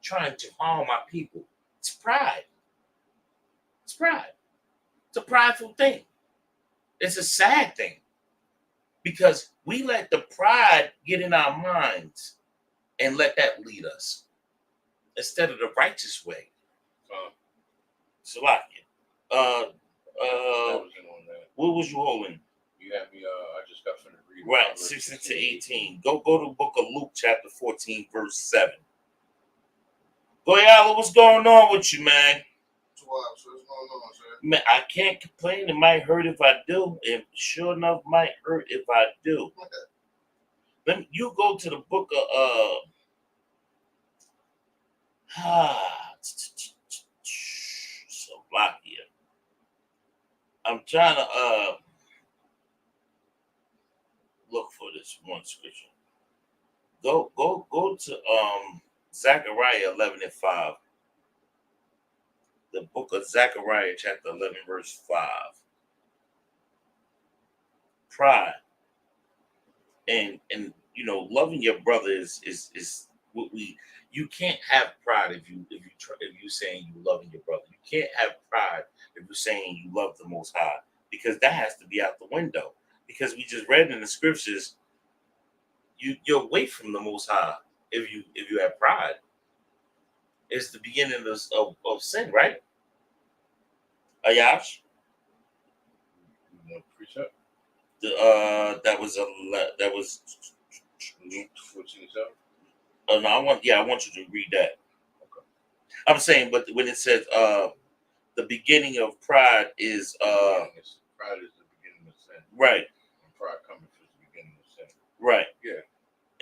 Speaker 1: trying to harm my people. It's pride. It's pride. It's a prideful thing. It's a sad thing because we let the pride get in our minds and let that lead us instead of the righteous way. Salakia. What was you holding?
Speaker 2: You had me. I just got finished reading.
Speaker 1: Right, 16 to 18. Go to the book of Luke, chapter 14, verse 7. Goyala, what's going on with you, man?
Speaker 3: What's going on, sir?
Speaker 1: Man, I can't complain. It might hurt if I do. It sure enough might hurt if I do. You go to the book of Slovakia. I'm trying to look for this one scripture. Go to Zechariah 11:5. The book of Zechariah, chapter 11, verse 5. Pride and loving your brother is what we. You can't have pride if you saying you loving your brother. You can't have pride if you're saying you love the Most High, because that has to be out the window. Because we just read in the scriptures, you're away from the Most High if you have pride. It's the beginning of sin, right? Ayash?
Speaker 2: Precept?
Speaker 1: That was
Speaker 2: Luke 14:7.
Speaker 1: No, I want you to read that.
Speaker 2: Okay.
Speaker 1: I'm saying, but when it says the beginning of pride is
Speaker 2: pride is the beginning of sin.
Speaker 1: Right.
Speaker 2: And pride coming is the beginning of sin.
Speaker 1: Right.
Speaker 2: Yeah.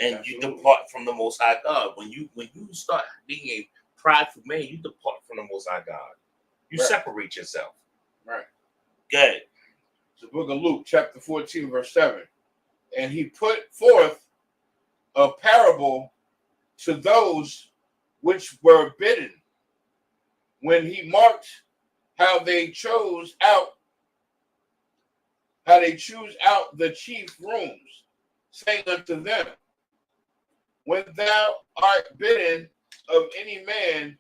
Speaker 1: And
Speaker 2: Absolutely.
Speaker 1: you depart from the Most High God. When you start being a prideful man, you depart from the Most High God. You separate yourself.
Speaker 2: Right.
Speaker 1: Good.
Speaker 2: The book of Luke, chapter 14, verse 7. And he put forth a parable to those which were bidden, when he marked how they choose out the chief rooms, saying unto them, when thou art bidden of any man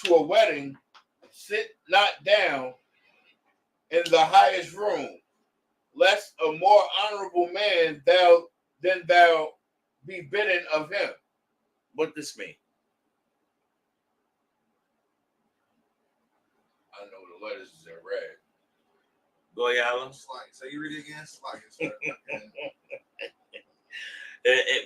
Speaker 2: to a wedding, sit not down in the highest room, lest a more honorable man than thou be bidden of him.
Speaker 1: What this mean?
Speaker 2: I know the letters is in red.
Speaker 1: Goyala.
Speaker 3: So you read it again? Sir.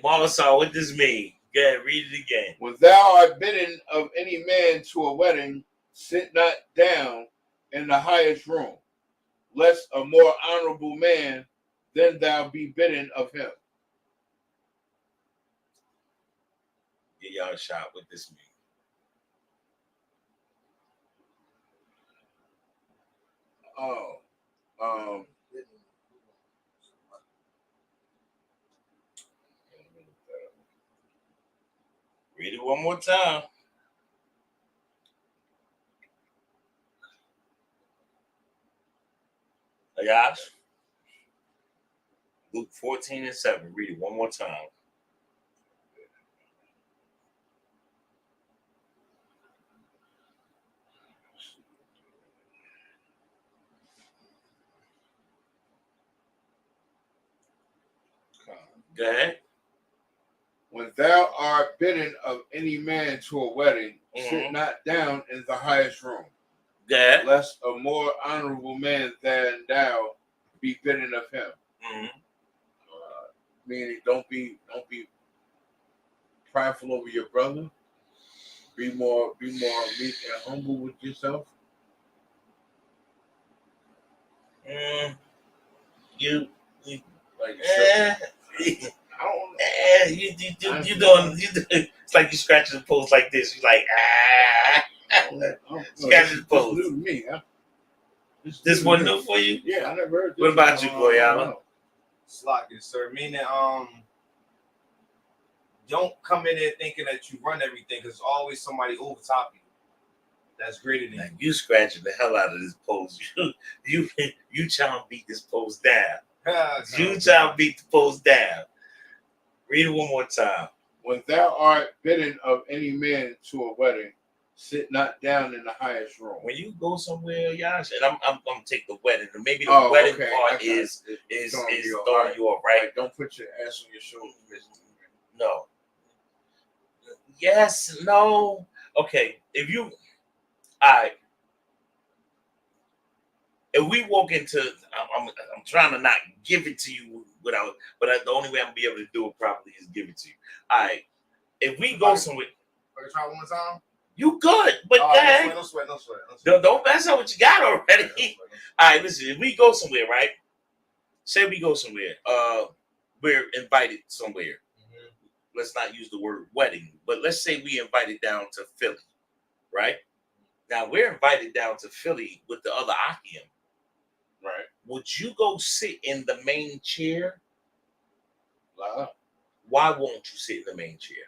Speaker 1: Wallace, what does mean? Go ahead, read it again.
Speaker 2: When thou art bidden of any man to a wedding, sit not down in the highest room, lest a more honorable man than thou be bidden of him.
Speaker 1: Get y'all a shot. What this mean? Read it one more time. Ayash. Luke 14:7. Read it one more time. Go ahead.
Speaker 2: When thou art bidden of any man to a wedding, sit not down in the highest room, lest a more honorable man than thou be bidden of him. Meaning, don't be prideful over your brother. Be more meek and humble with yourself.
Speaker 1: You
Speaker 2: like
Speaker 1: I don't know. You doing it's like you scratching the post like this. You like scratching the post.
Speaker 2: This is new to me.
Speaker 1: This one new for you?
Speaker 2: Yeah, I never heard this.
Speaker 1: What about you, Goyala?
Speaker 3: Slocky, sir. Meaning, don't come in there thinking that you run everything, because there's always somebody over top of you That's greater than
Speaker 1: Now,
Speaker 3: you.
Speaker 1: you scratching the hell out of this post. You trying to beat this post down. You trying to beat the post down. Read it one more time.
Speaker 2: When thou art bidden of any man to a wedding, sit not down in the highest room.
Speaker 1: When you go somewhere, Yash, and I'm gonna take the wedding, and maybe the wedding part is throwing you off, right?
Speaker 2: Like, don't put your ass on your shoulders.
Speaker 1: No. Yes, no. Okay, if we walk into, I'm trying to not give it to you without, but the only way I'm gonna be able to do it properly is give it to you. All right, if we go somewhere,
Speaker 3: Try one more time.
Speaker 1: you good, but
Speaker 3: No sweat.
Speaker 1: don't mess up what you got already. All right, listen, if we go somewhere, right? Say we go somewhere, we're invited somewhere. Let's not use the word wedding, but let's say we invited down to Philly, right? Now we're invited down to Philly with the other Akim.
Speaker 2: Right.
Speaker 1: Would you go sit in the main chair?
Speaker 2: Why
Speaker 1: won't you sit in the main chair?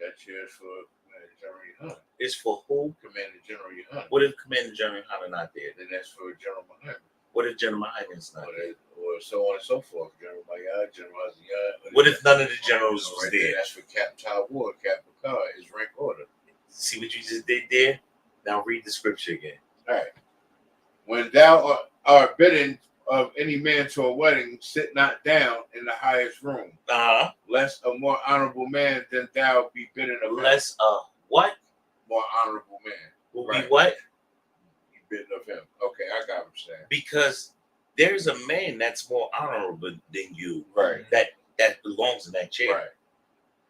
Speaker 2: That chair is for Commander General Yohanna.
Speaker 1: It's for who?
Speaker 2: Commander General Yohanna.
Speaker 1: What if Commander General Yohanna not there?
Speaker 2: Then that's for General Muhammad.
Speaker 1: What if General Muhammad's not there?
Speaker 2: Or so on and so forth. General Mayad, General Aziyad.
Speaker 1: What if none of the generals was there?
Speaker 2: That's for Captain Tawar, Captain Bakar, his rank order.
Speaker 1: See what you just did there? Now read the scripture again.
Speaker 2: All right. When thou art bidden of any man to a wedding, sit not down in the highest room. Lest a more honorable man than thou be bidden of him.
Speaker 1: Lest what?
Speaker 2: More honorable man.
Speaker 1: Will be what?
Speaker 2: Be bidden of him. Okay, I got what you're saying.
Speaker 1: Because there's a man that's more honorable than you.
Speaker 2: Right.
Speaker 1: That belongs in that chair.
Speaker 2: Right.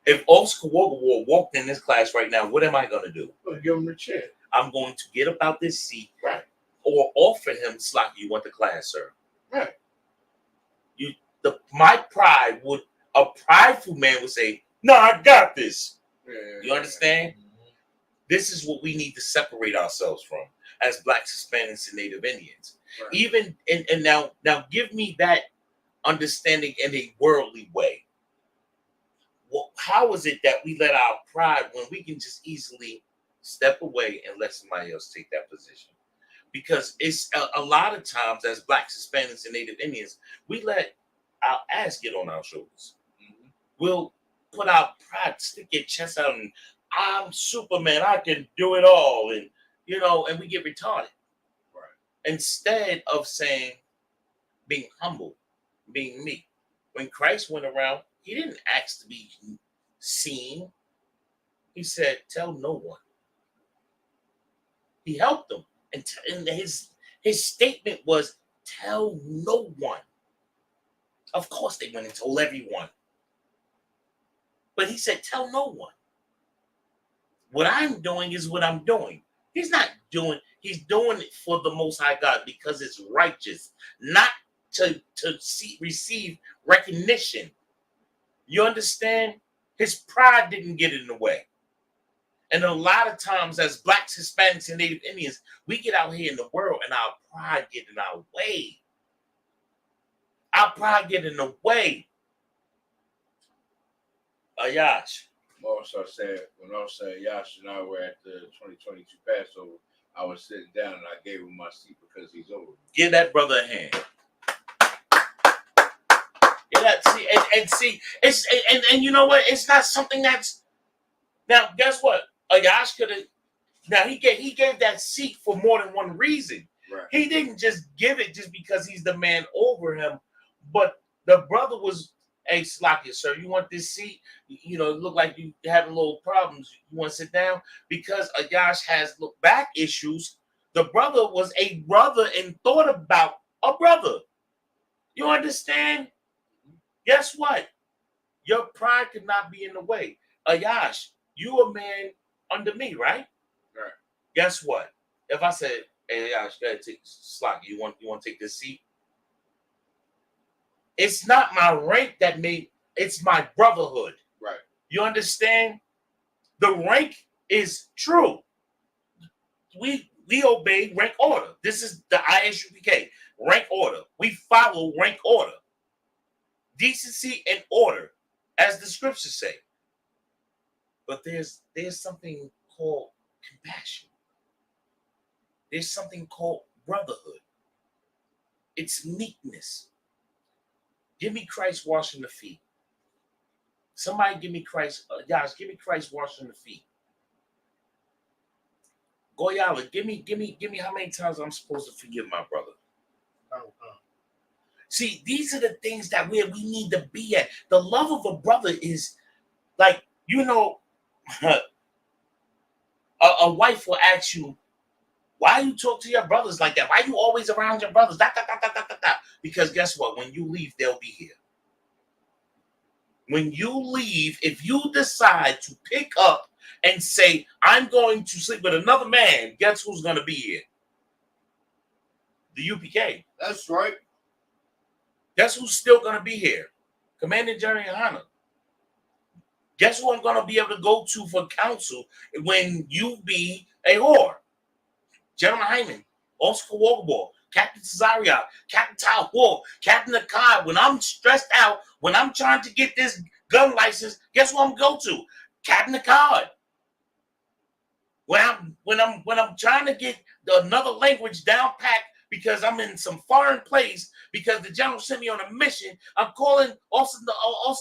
Speaker 1: If Oscar Walker walked in this class right now, what am I going to do?
Speaker 2: Well, give him the chair.
Speaker 1: I'm going to get up out this seat.
Speaker 2: Right.
Speaker 1: Or offer him, Slocky, you want the class, sir?
Speaker 2: Right.
Speaker 1: My pride would, a prideful man would say, no, I got this.
Speaker 2: Yeah,
Speaker 1: you understand? This is what we need to separate ourselves from as Blacks, Hispanics, and Native Indians.
Speaker 2: Right.
Speaker 1: Even, and now give me that understanding in a worldly way. Well, how is it that we let our pride when we can just easily step away and let somebody else take that position? Because it's a lot of times as Blacks, Hispanics, and Native Indians, we let our ass get on our shoulders. We'll put our pride, stick your chest out, and I'm Superman. I can do it all, and and we get retarded.
Speaker 2: Right.
Speaker 1: Instead of saying, being humble, being meek. When Christ went around, he didn't ask to be seen. He said, "Tell no one." He helped them. And his statement was, tell no one. Of course they went and told everyone. But he said, tell no one. What I'm doing is what I'm doing. He's doing it for the Most High God because it's righteous, not to receive recognition. You understand? His pride didn't get in the way. And a lot of times as Blacks, Hispanics, and Native Indians, we get out here in the world and our pride get in our way. Our pride get in the way. Yash.
Speaker 2: Also said, when I was saying Yash and I were at the 2022 Passover, I was sitting down and I gave him my seat because he's over.
Speaker 1: Give that brother a hand. See, it's and you know what? It's not something that's now. Guess what? Yash could have. Now he gave that seat for more than one reason.
Speaker 2: Right. He
Speaker 1: didn't just give it just because he's the man over him, but the brother was, hey, Slocky, sir, you want this seat? It look like you having little problems. You want to sit down? Because Yash has look back issues. The brother was a brother and thought about a brother. You understand? Guess what? Your pride could not be in the way. Yash, you a man under me, right?
Speaker 2: Right.
Speaker 1: Guess what? If I said, hey, Yash, gotta take Slocky, you want to take this seat? It's not my rank that made, it's my brotherhood.
Speaker 2: Right.
Speaker 1: You understand? The rank is true. We obey rank order. This is the ISUPK rank order. We follow rank order. Decency and order, as the scriptures say. But there's something called compassion. There's something called brotherhood. It's meekness. Give me Christ washing the feet. Somebody give me Christ. Guys, give me Christ washing the feet. Goyala, give me how many times I'm supposed to forgive my brother. See, these are the things that we need to be at. The love of a brother is like, a wife will ask you, why you talk to your brothers like that? Why you always around your brothers? Because guess what? When you leave, they'll be here. When you leave, if you decide to pick up and say, I'm going to sleep with another man, guess who's going to be here? The UPK.
Speaker 2: That's right.
Speaker 1: Guess who's still going to be here? Commander General YAHANNA. Guess who I'm going to be able to go to for counsel when you be a whore? General Hyman, Oscar Walkerball, Captain Cesario, Captain Tal War, Captain Akai. When I'm stressed out, when I'm trying to get this gun license, guess who I'm going to go to? Captain Akai. When I'm trying to get another language down packed because I'm in some foreign place because the general sent me on a mission, I'm calling Austin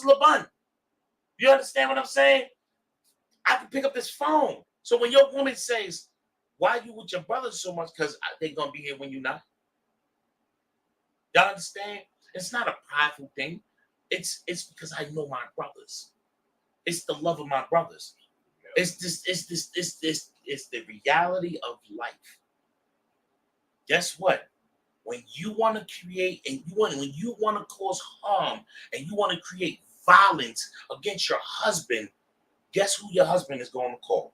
Speaker 1: LeBun. You understand what I'm saying? I can pick up this phone. So when your woman says, why you with your brothers so much? Because they're going to be here when you're not. Y'all understand? It's not a prideful thing. It's because I know my brothers. It's the love of my brothers. It's the reality of life. Guess what? When you want to create when you want to cause harm and you want to create violence against your husband, guess who your husband is going to call?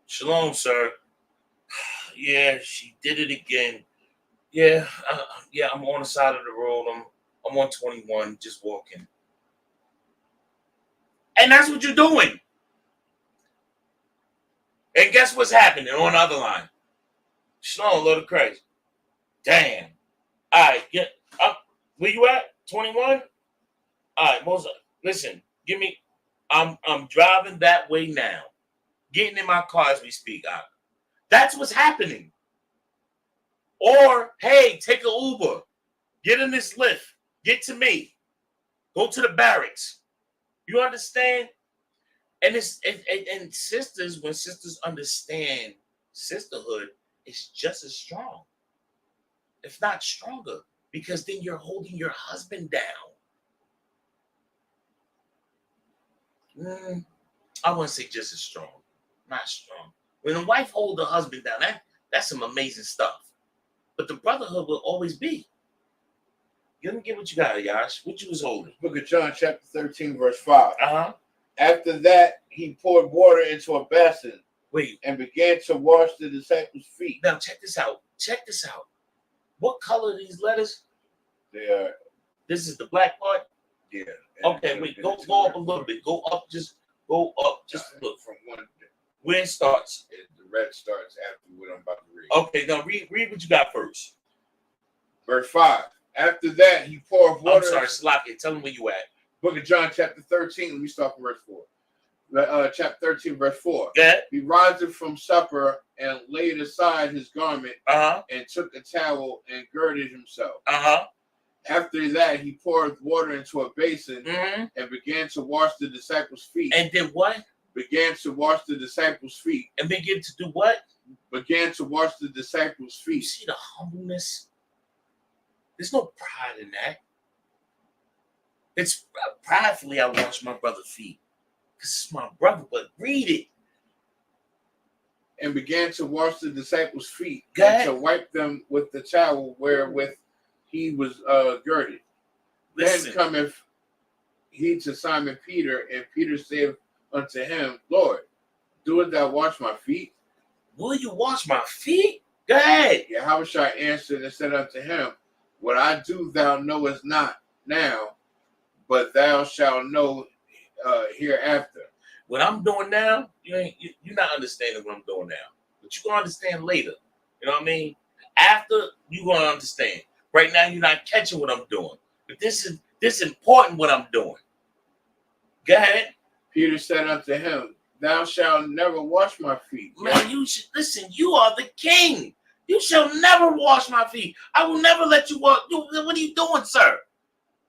Speaker 1: Shalom, sir. Yeah, she did it again. Yeah, I'm on the side of the road. I'm on 21, just walking. And that's what you're doing. And guess what's happening on the other line? Shalom, Lord of Christ. Damn. All right, get up. Where you at? 21? All right, Moses. Listen, I'm driving that way now. Getting in my car as we speak. That's what's happening. Or, hey, take an Uber. Get in this Lyft. Get to me. Go to the barracks. You understand? And and sisters, when sisters understand sisterhood, it's just as strong, if not stronger, because then you're holding your husband down. I wouldn't say just as strong, not strong. When a wife holds her husband down, that's some amazing stuff. But the brotherhood will always be. You don't get what you got, Yash. What you was holding?
Speaker 2: Book of John, chapter 13, verse 5.
Speaker 1: Uh-huh.
Speaker 2: After that, he poured water into a basin.
Speaker 1: Wait.
Speaker 2: And began to wash the disciples' feet.
Speaker 1: Now, check this out. Check this out. What color are these letters?
Speaker 2: They are.
Speaker 1: This is the black part?
Speaker 2: Yeah.
Speaker 1: Okay, wait. Go up a little bit. Go up just a look.
Speaker 2: From one.
Speaker 1: Where it starts?
Speaker 2: The red starts after what I'm about to read.
Speaker 1: Okay, now read what you got first.
Speaker 2: Verse 5. After that, he poured water.
Speaker 1: I'm sorry, Slocky. Tell them where you at.
Speaker 2: Book of John, chapter 13. Let me start from verse 4. Chapter 13, verse 4.
Speaker 1: Yeah.
Speaker 2: He rising from supper and laid aside his garment and took a towel and girded himself. After that, he poured water into a basin and began to wash the disciples' feet.
Speaker 1: And did what?
Speaker 2: Began to wash the disciples' feet.
Speaker 1: And began to do what?
Speaker 2: Began to wash the disciples' feet.
Speaker 1: You see the humbleness? There's no pride in that. It's pridefully I wash my brother's feet. Because it's my brother, but read it.
Speaker 2: And began to wash the disciples' feet
Speaker 1: and
Speaker 2: to wipe them with the towel wherewith he was girded.
Speaker 1: Listen.
Speaker 2: Then cometh he to Simon Peter, and Peter said unto him, Lord, doest thou wash my feet?
Speaker 1: Will you wash my feet? Go ahead.
Speaker 2: Yahushua answered and said unto him, what I do thou knowest not now, but thou shalt know hereafter.
Speaker 1: What I'm doing now, you're not understanding what I'm doing now. But you're gonna understand later. You know what I mean? After, you're gonna understand. Right now, you're not catching what I'm doing. But this is important what I'm doing. Go ahead.
Speaker 2: Peter said unto him, Thou shalt never wash my feet.
Speaker 1: Man, you should listen. You are the king. You shall never wash my feet. I will never let you wash. What are you doing, sir?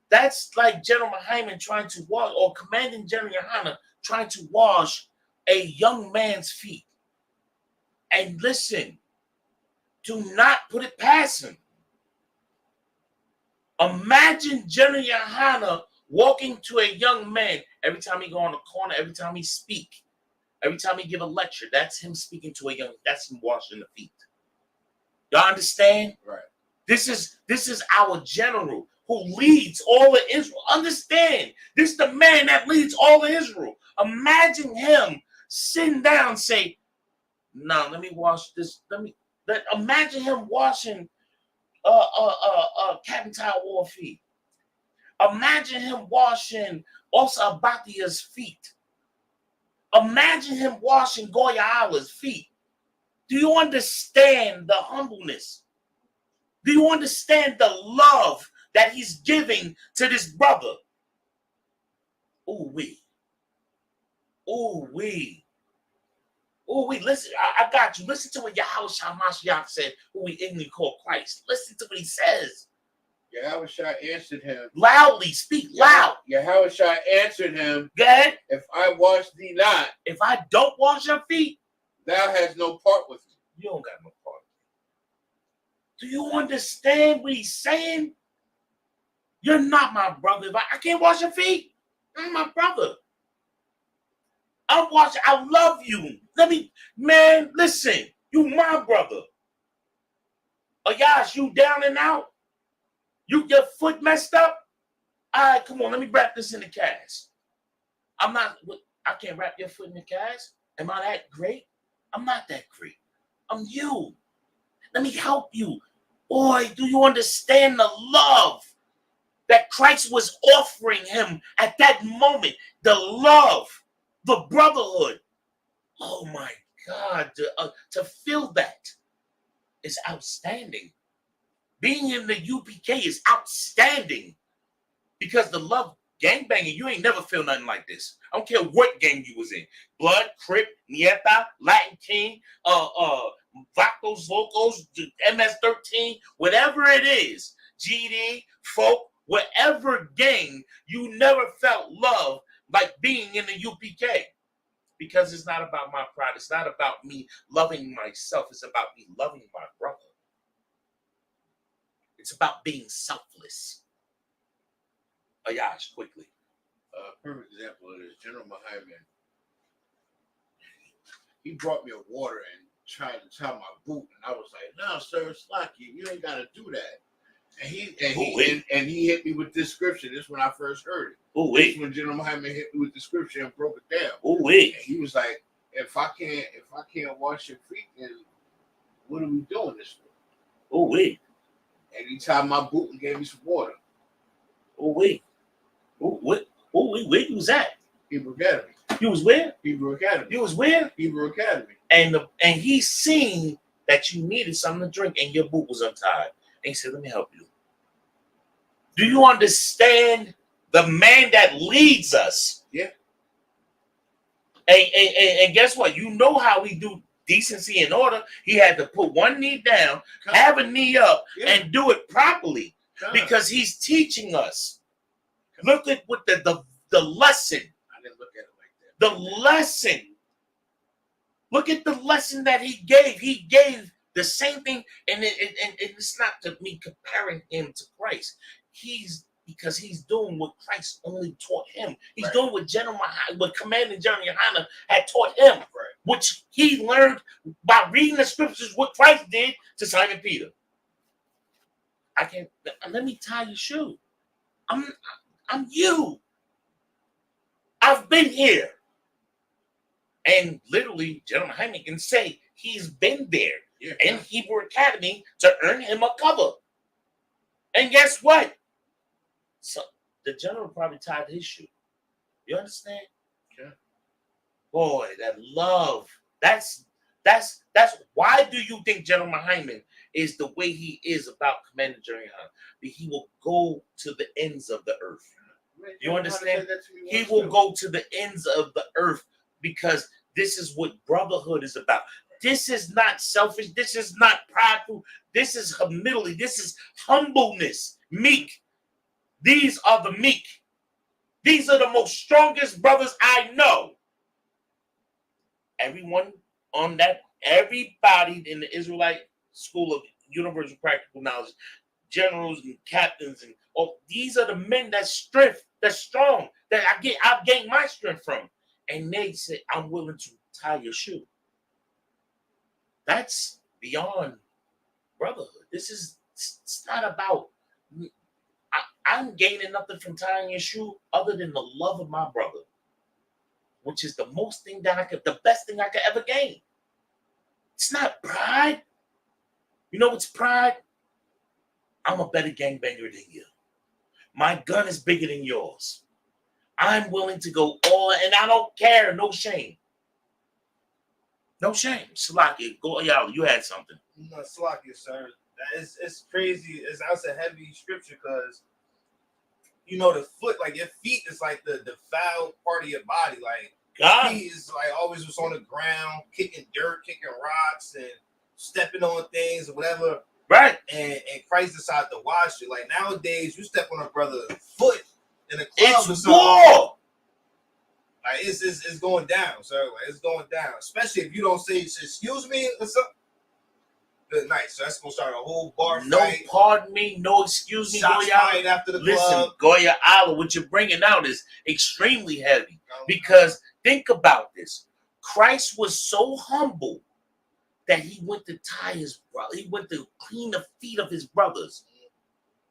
Speaker 1: That's like General Hyman trying to wash, or commanding General YAHANNA trying to wash a young man's feet. And listen, do not put it past him. Imagine General YAHANNA walking to a young man every time he go on the corner, every time he speak, every time he give a lecture. That's him speaking to a young. That's him washing the feet. Y'all understand?
Speaker 2: Right.
Speaker 1: This is our general who leads all of Israel. Understand? This is the man that leads all of Israel. Imagine him sitting down and say, "No, let me wash this. Imagine him washing Captain Taiwan feet. Imagine him washing Osa Abatia's feet. Imagine him washing Goya Allah's feet. Do you understand the humbleness? Do you understand the love that he's giving to this brother? Ooh wee. Ooh wee. Ooh wee. Listen, I got you. Listen to what Yahweh Mashiach said, who we ignorantly call Christ. Listen to what he says.
Speaker 2: Yahweh answered him.
Speaker 1: Loudly, speak loud.
Speaker 2: Yahweh answered him.
Speaker 1: Go ahead.
Speaker 2: If I wash thee not,
Speaker 1: if I don't wash your feet,
Speaker 2: thou hast no part with me.
Speaker 1: You don't got no part. Do you understand what he's saying? You're not my brother. If I can't wash your feet, I'm my brother. I love you. Listen, you my brother. Oh, Yash, you down and out? Your foot messed up? All right, come on, let me wrap this in the cast. I can't wrap your foot in the cast. Am I that great? I'm not that great. I'm you. Let me help you. Boy, do you understand the love that Christ was offering him at that moment? The love, the brotherhood. Oh my God, to feel that is outstanding. Being in the UPK is outstanding because the love gangbanging, you ain't never feel nothing like this. I don't care what gang you was in. Blood, Crip, Nieta, Latin King, Vacos, Locos, MS-13, whatever it is, GD, Folk, whatever gang, you never felt love like being in the UPK. Because it's not about my pride. It's not about me loving myself. It's about me loving my brother. It's about being selfless. Ayash, quickly.
Speaker 2: Perfect example of this, General Muhammad. He brought me a water and tried to tie my boot, and I was like, "No, sir, it's lucky. You ain't got to do that." And he hit me with this scripture. This is when I first heard it. This is when General Muhammad hit me with the scripture and broke it down. And he was like, "If I can't wash your feet, then what are we doing this for?" And he tied my boot and gave me some water.
Speaker 1: Where you was at?
Speaker 2: Hebrew Academy.
Speaker 1: You was where?
Speaker 2: Hebrew Academy.
Speaker 1: You was where?
Speaker 2: Hebrew Academy.
Speaker 1: And he seen that you needed something to drink and your boot was untied. And he said, "Let me help you." Do you understand the man that leads us?
Speaker 2: Yeah.
Speaker 1: And guess what? You know how we do decency and order. He had to put one knee down, have a knee up, and do it properly because he's teaching us. Look at what the lesson.
Speaker 2: I didn't look at it like that.
Speaker 1: The lesson. Look at the lesson that he gave. He gave the same thing, and it's not to me comparing him to Christ. Because he's doing what Christ only taught him. He's doing what Commanding General YAHANNA had taught him, which he learned by reading the scriptures. What Christ did to Simon Peter. Let me tie your shoe. I'm you. I've been here. And literally, General Hyman can say he's been there in Hebrew Academy to earn him a cover. And guess what? So the general probably tied his shoe. You understand?
Speaker 2: Yeah.
Speaker 1: Boy, that love. That's why do you think General Hyman is the way he is about Commander General YAHANNA? He will go to the ends of the earth. You understand? He will go to the ends of the earth because This is what brotherhood is about. This is not selfish. This is not prideful. This is humility. This is humbleness. Meek. These are the meek. These are the most strongest brothers I know. Everyone on that, everybody in the Israelite School of Universal Practical Knowledge, generals and captains, and these are the men that's strength, that's strong, that I've gained my strength from. And they say, I'm willing to tie your shoe. That's beyond brotherhood. It's not about, I'm gaining nothing from tying your shoe other than the love of my brother, which is the best thing I could ever gain. It's not pride. You know what's pride? I'm a better gangbanger than you. My gun is bigger than yours. I'm willing to go all, and I don't care. No shame. No shame. Salaki, go, y'all. You had something.
Speaker 3: No, Salaki, sir. It's crazy. That's a heavy scripture because, you know, the foot, like your feet is like the foul part of your body. Like,
Speaker 1: God.
Speaker 3: feet is like always was on the ground, kicking dirt, kicking rocks, and stepping on things or whatever.
Speaker 1: Right.
Speaker 3: And Christ decided to wash it. Like nowadays, you step on a brother's foot in a club or
Speaker 1: It's
Speaker 3: something.
Speaker 1: war.
Speaker 3: Like it's going down, sir. Like it's going down. Especially if you don't say excuse me or something. Good night. So that's gonna start a whole bar
Speaker 1: No,
Speaker 3: fight.
Speaker 1: pardon me. No, excuse me.
Speaker 3: Shots fight after the
Speaker 1: Listen,
Speaker 3: club.
Speaker 1: Goya Allah, what you're bringing out is extremely heavy. Because think about this. Christ was so humble that he went to tie his brother. He went to clean the feet of his brothers.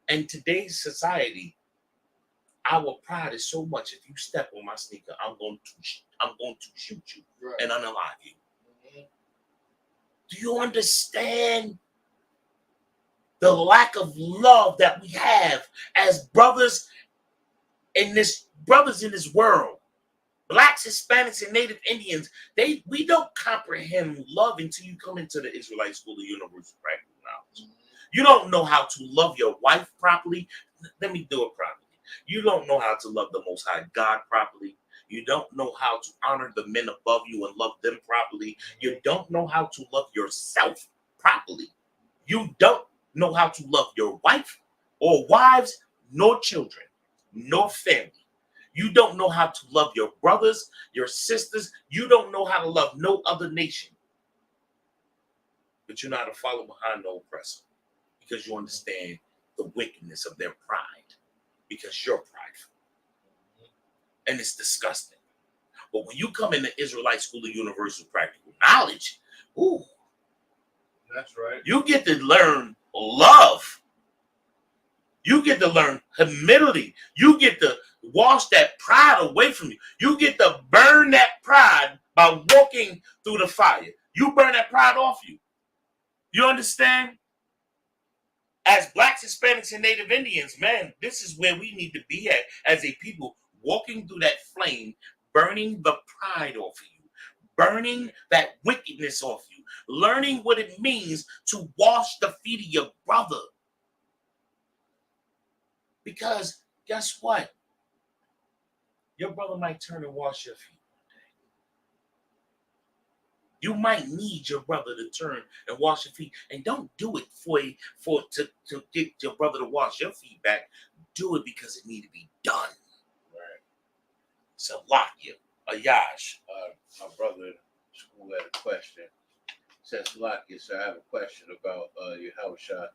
Speaker 1: In today's society, our pride is so much. If you step on my sneaker, I'm going to shoot you and unalive you. Do you understand the lack of love that we have as brothers in this world? Blacks, Hispanics, and Native Indians, we don't comprehend love until you come into the Israelite School of Universal Practical Knowledge. You don't know how to love your wife properly. Let me do it properly. You don't know how to love the Most High God properly. You don't know how to honor the men above you and love them properly. You don't know how to love yourself properly. You don't know how to love your wife or wives, nor children, nor family. You don't know how to love your brothers, your sisters. You don't know how to love no other nation. But you know how to follow behind the oppressor because you understand the wickedness of their pride because you're prideful. And it's disgusting. But when you come in the Israelite School of Universal Practical Knowledge, ooh,
Speaker 3: That's right.
Speaker 1: you get to learn love. You get to learn humility. You get to wash that pride away from you. You get to burn that pride by walking through the fire. You burn that pride off you. You understand? As Blacks, Hispanics, and Native Indians, man, this is where we need to be at as a people, walking through that flame, burning the pride off of you, burning that wickedness off you, learning what it means to wash the feet of your brother. Because guess what? Your brother might turn and wash your feet one day. You might need your brother to turn and wash your feet. And don't do it to get your brother to wash your feet back. Do it because it need to be done.
Speaker 2: Right.
Speaker 1: So lock you. Ayash.
Speaker 2: My brother in school had a question. Says Salaki, so I have a question about Yahushua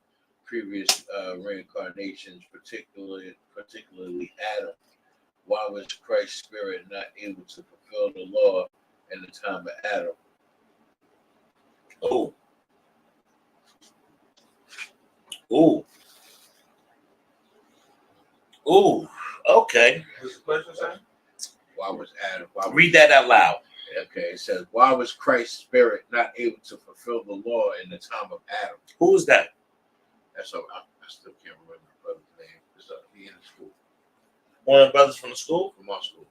Speaker 2: previous reincarnations, particularly Adam. Why was Christ's spirit not able to fulfill the law in the time of Adam?
Speaker 1: Oh. Okay.
Speaker 3: What's the question, sir?
Speaker 2: Why was Adam?
Speaker 1: Read that out loud.
Speaker 2: Okay, it says, why was Christ's spirit not able to fulfill the law in the time of Adam?
Speaker 1: Who is that?
Speaker 2: That's all. I still can't remember the brother's name. It's he in the school.
Speaker 1: One of the brothers from the school?
Speaker 2: From our school.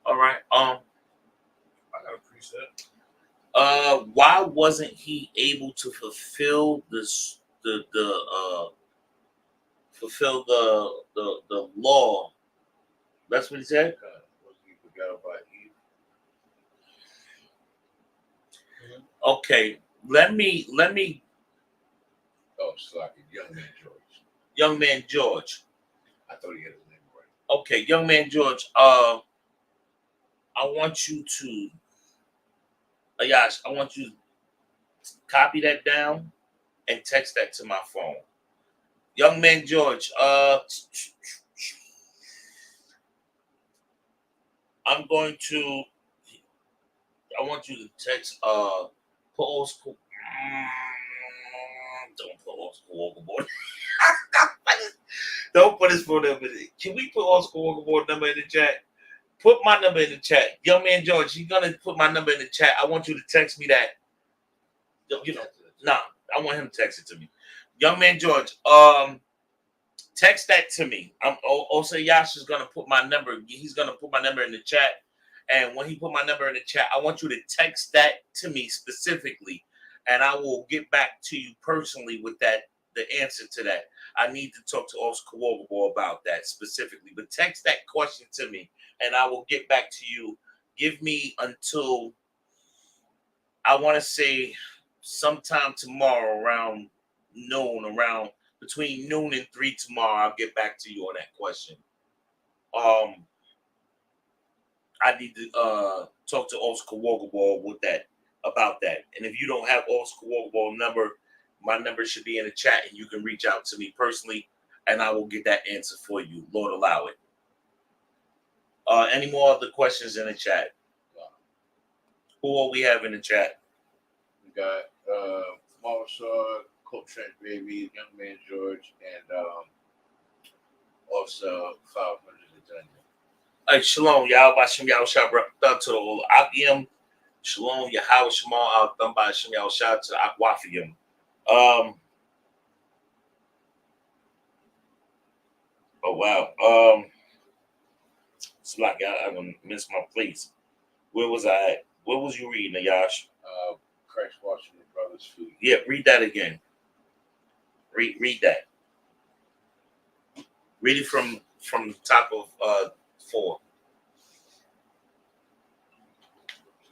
Speaker 1: All right.
Speaker 3: I got a precept.
Speaker 1: Why wasn't he able to fulfill the law? That's what he said.
Speaker 2: He forgot about Eve.
Speaker 1: Okay, let me.
Speaker 2: Oh, it's like a young man George.
Speaker 1: Young man George.
Speaker 2: I thought he had his name right.
Speaker 1: Okay, young man George. I want you to. Yash, I want you to copy that down and text that to my phone. Young man George. I'm going to. I want you to text. Put old school. Don't put old school overboard. Don't put his phone number in. Can we put old school overboard number in the chat? Put my number in the chat. Young man George, you're gonna put my number in the chat. I want you to text me that. You know, nah, I want him to text it to me. Young man George, text that to me. Also Yash is gonna put my number. He's gonna put my number in the chat. And when he put my number in the chat, I want you to text that to me specifically, and I will get back to you personally with the answer to that. I need to talk to Oscar Wogaboy about that specifically. But text that question to me, and I will get back to you. Give me until, I want to say, sometime tomorrow around noon, around between noon and 3 tomorrow. I'll get back to you on that question. I need to talk to Oscar Wogaboy with that, about that. And if you don't have Oscar Wogaboy number, my number should be in the chat, and you can reach out to me personally, and I will get that answer for you. Lord allow it. Any more other questions in the chat? Who are we have in the chat?
Speaker 2: We got Marshall, Coach Trent Baby, Young Man George, and also 500 Daniel.
Speaker 1: Hey, shalom, y'all. Bashem y'all shot to the whole Akim. Shalom, Yahweh Shema al done by Shem y'all shot to the Aquafium. Oh wow. It's like I'm gonna miss my place. Where was I at? What was you reading, Yash?
Speaker 2: Christ washing your brother's feet.
Speaker 1: Yeah, read that again. Read that. Read it from the top of 4.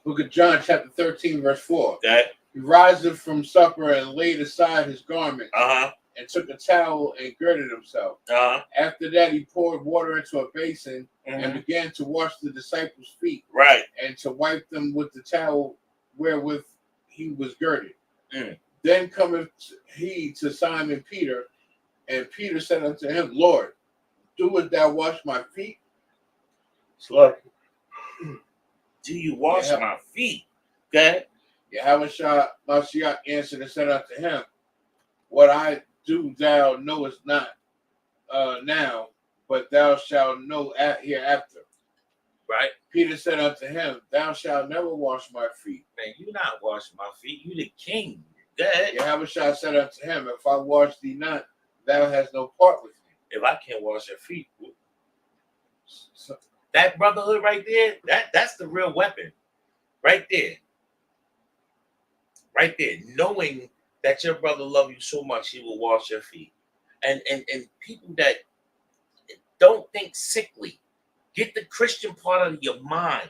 Speaker 2: Book of John, chapter 13, verse 4.
Speaker 1: Okay.
Speaker 2: He riseth from supper and laid aside his garment, and took a towel and girded himself. After that, he poured water into a basin and began to wash the disciples' feet,
Speaker 1: right,
Speaker 2: and to wipe them with the towel wherewith he was girded. Then cometh he to Simon Peter, and Peter said unto him, Lord, doest thou wash my feet?
Speaker 1: Lord, do you wash my feet? Okay.
Speaker 2: Yahushua Mashiach answered and said unto him, what I do thou knowest not now, but thou shalt know hereafter.
Speaker 1: Right.
Speaker 2: Peter said unto him, thou shalt never wash my feet.
Speaker 1: Man, you not washing my feet. You the king. Go ahead.
Speaker 2: Yahushua said unto him, if I wash thee not, thou hast no part with me.
Speaker 1: If I can't wash your feet, so that brotherhood right there, that's the real weapon. Right there. Right there. Knowing that your brother loves you so much, he will wash your feet. And people that don't think sickly, get the Christian part of your mind.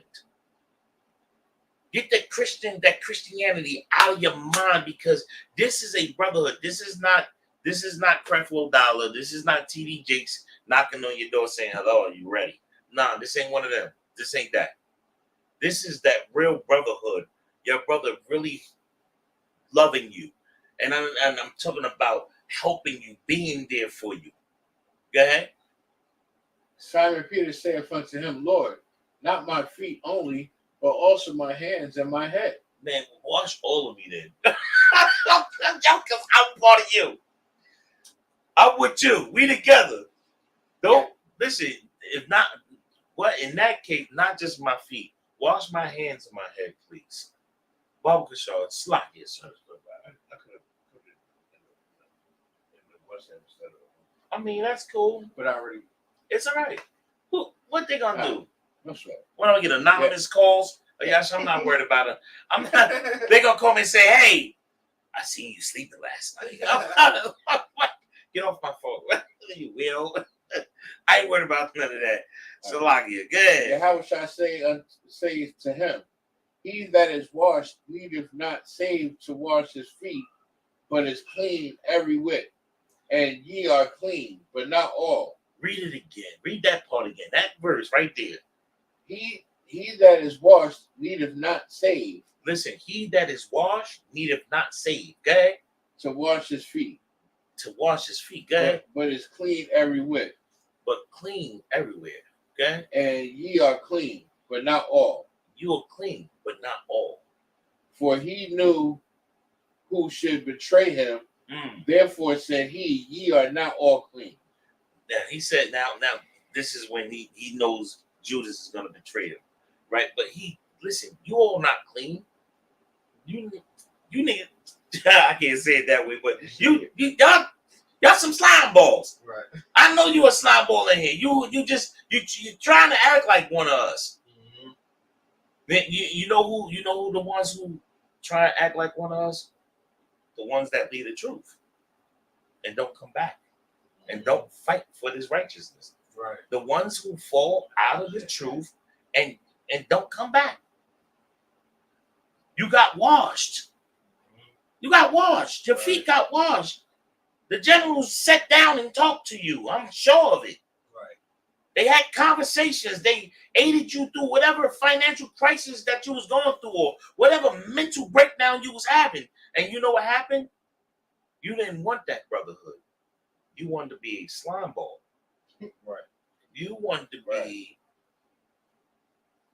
Speaker 1: Get that Christianity out of your mind, because this is a brotherhood. This is not Creflo Dollar. This is not TD Jakes knocking on your door saying, hello, are you ready? Nah, this ain't one of them. This ain't that. This is that real brotherhood. Your brother really loving you. And I'm talking about helping you, being there for you. Go ahead.
Speaker 2: Simon Peter saith unto him, Lord, not my feet only, but also my hands and my head.
Speaker 1: Man, wash all of me then. Because I'm part of you. I'm with you. We together. Don't listen. If not, what in that case, not just my feet. Wash my hands and my head, please. Baba Kashaw, slack it, sir.
Speaker 2: I could have put it in the WhatsApp instead of.
Speaker 1: I mean, that's cool.
Speaker 2: But I already.
Speaker 1: It's all right. What they gonna do?
Speaker 2: That's right.
Speaker 1: When I get anonymous calls? Oh, yeah, I'm not worried about it. I'm not. They gonna call me and say, "Hey, I seen you sleeping last night." Get off my phone. You will. I ain't worried about none of that. So, Lagia, good.
Speaker 2: How shall I say to him? He that is washed needeth not save to wash his feet, but is clean every whit. And ye are clean, but not all.
Speaker 1: Read it again. Read that part again. That verse right there.
Speaker 2: He that is washed needeth not save.
Speaker 1: Listen, he that is washed needeth not save. Okay?
Speaker 2: To wash his feet.
Speaker 1: To wash his feet. Okay?
Speaker 2: But is clean every whit.
Speaker 1: But clean everywhere. Okay?
Speaker 2: And ye are clean, but not all.
Speaker 1: You are clean, but not all.
Speaker 2: For he knew who should betray him. Therefore said he, ye are not all clean.
Speaker 1: Now he said, now this is when he knows Judas is going to betray him, right? But listen, you all not clean. You need. I can't say it that way, but y'all some slime balls.
Speaker 3: Right.
Speaker 1: I know you a slime ball in here. You trying to act like one of us. Mm-hmm. You know who the ones who try to act like one of us? The ones that lead the truth and don't come back and don't fight for this righteousness.
Speaker 3: Right.
Speaker 1: The ones who fall out of the truth and don't come back. You got washed. You got washed. Your feet got washed. The generals sat down and talked to you. I'm sure of it.
Speaker 3: Right.
Speaker 1: They had conversations. They aided you through whatever financial crisis that you was going through or whatever mental breakdown you was having. And you know what happened? You didn't want that brotherhood. You wanted to be a slime ball.
Speaker 2: Right.
Speaker 1: You wanted to be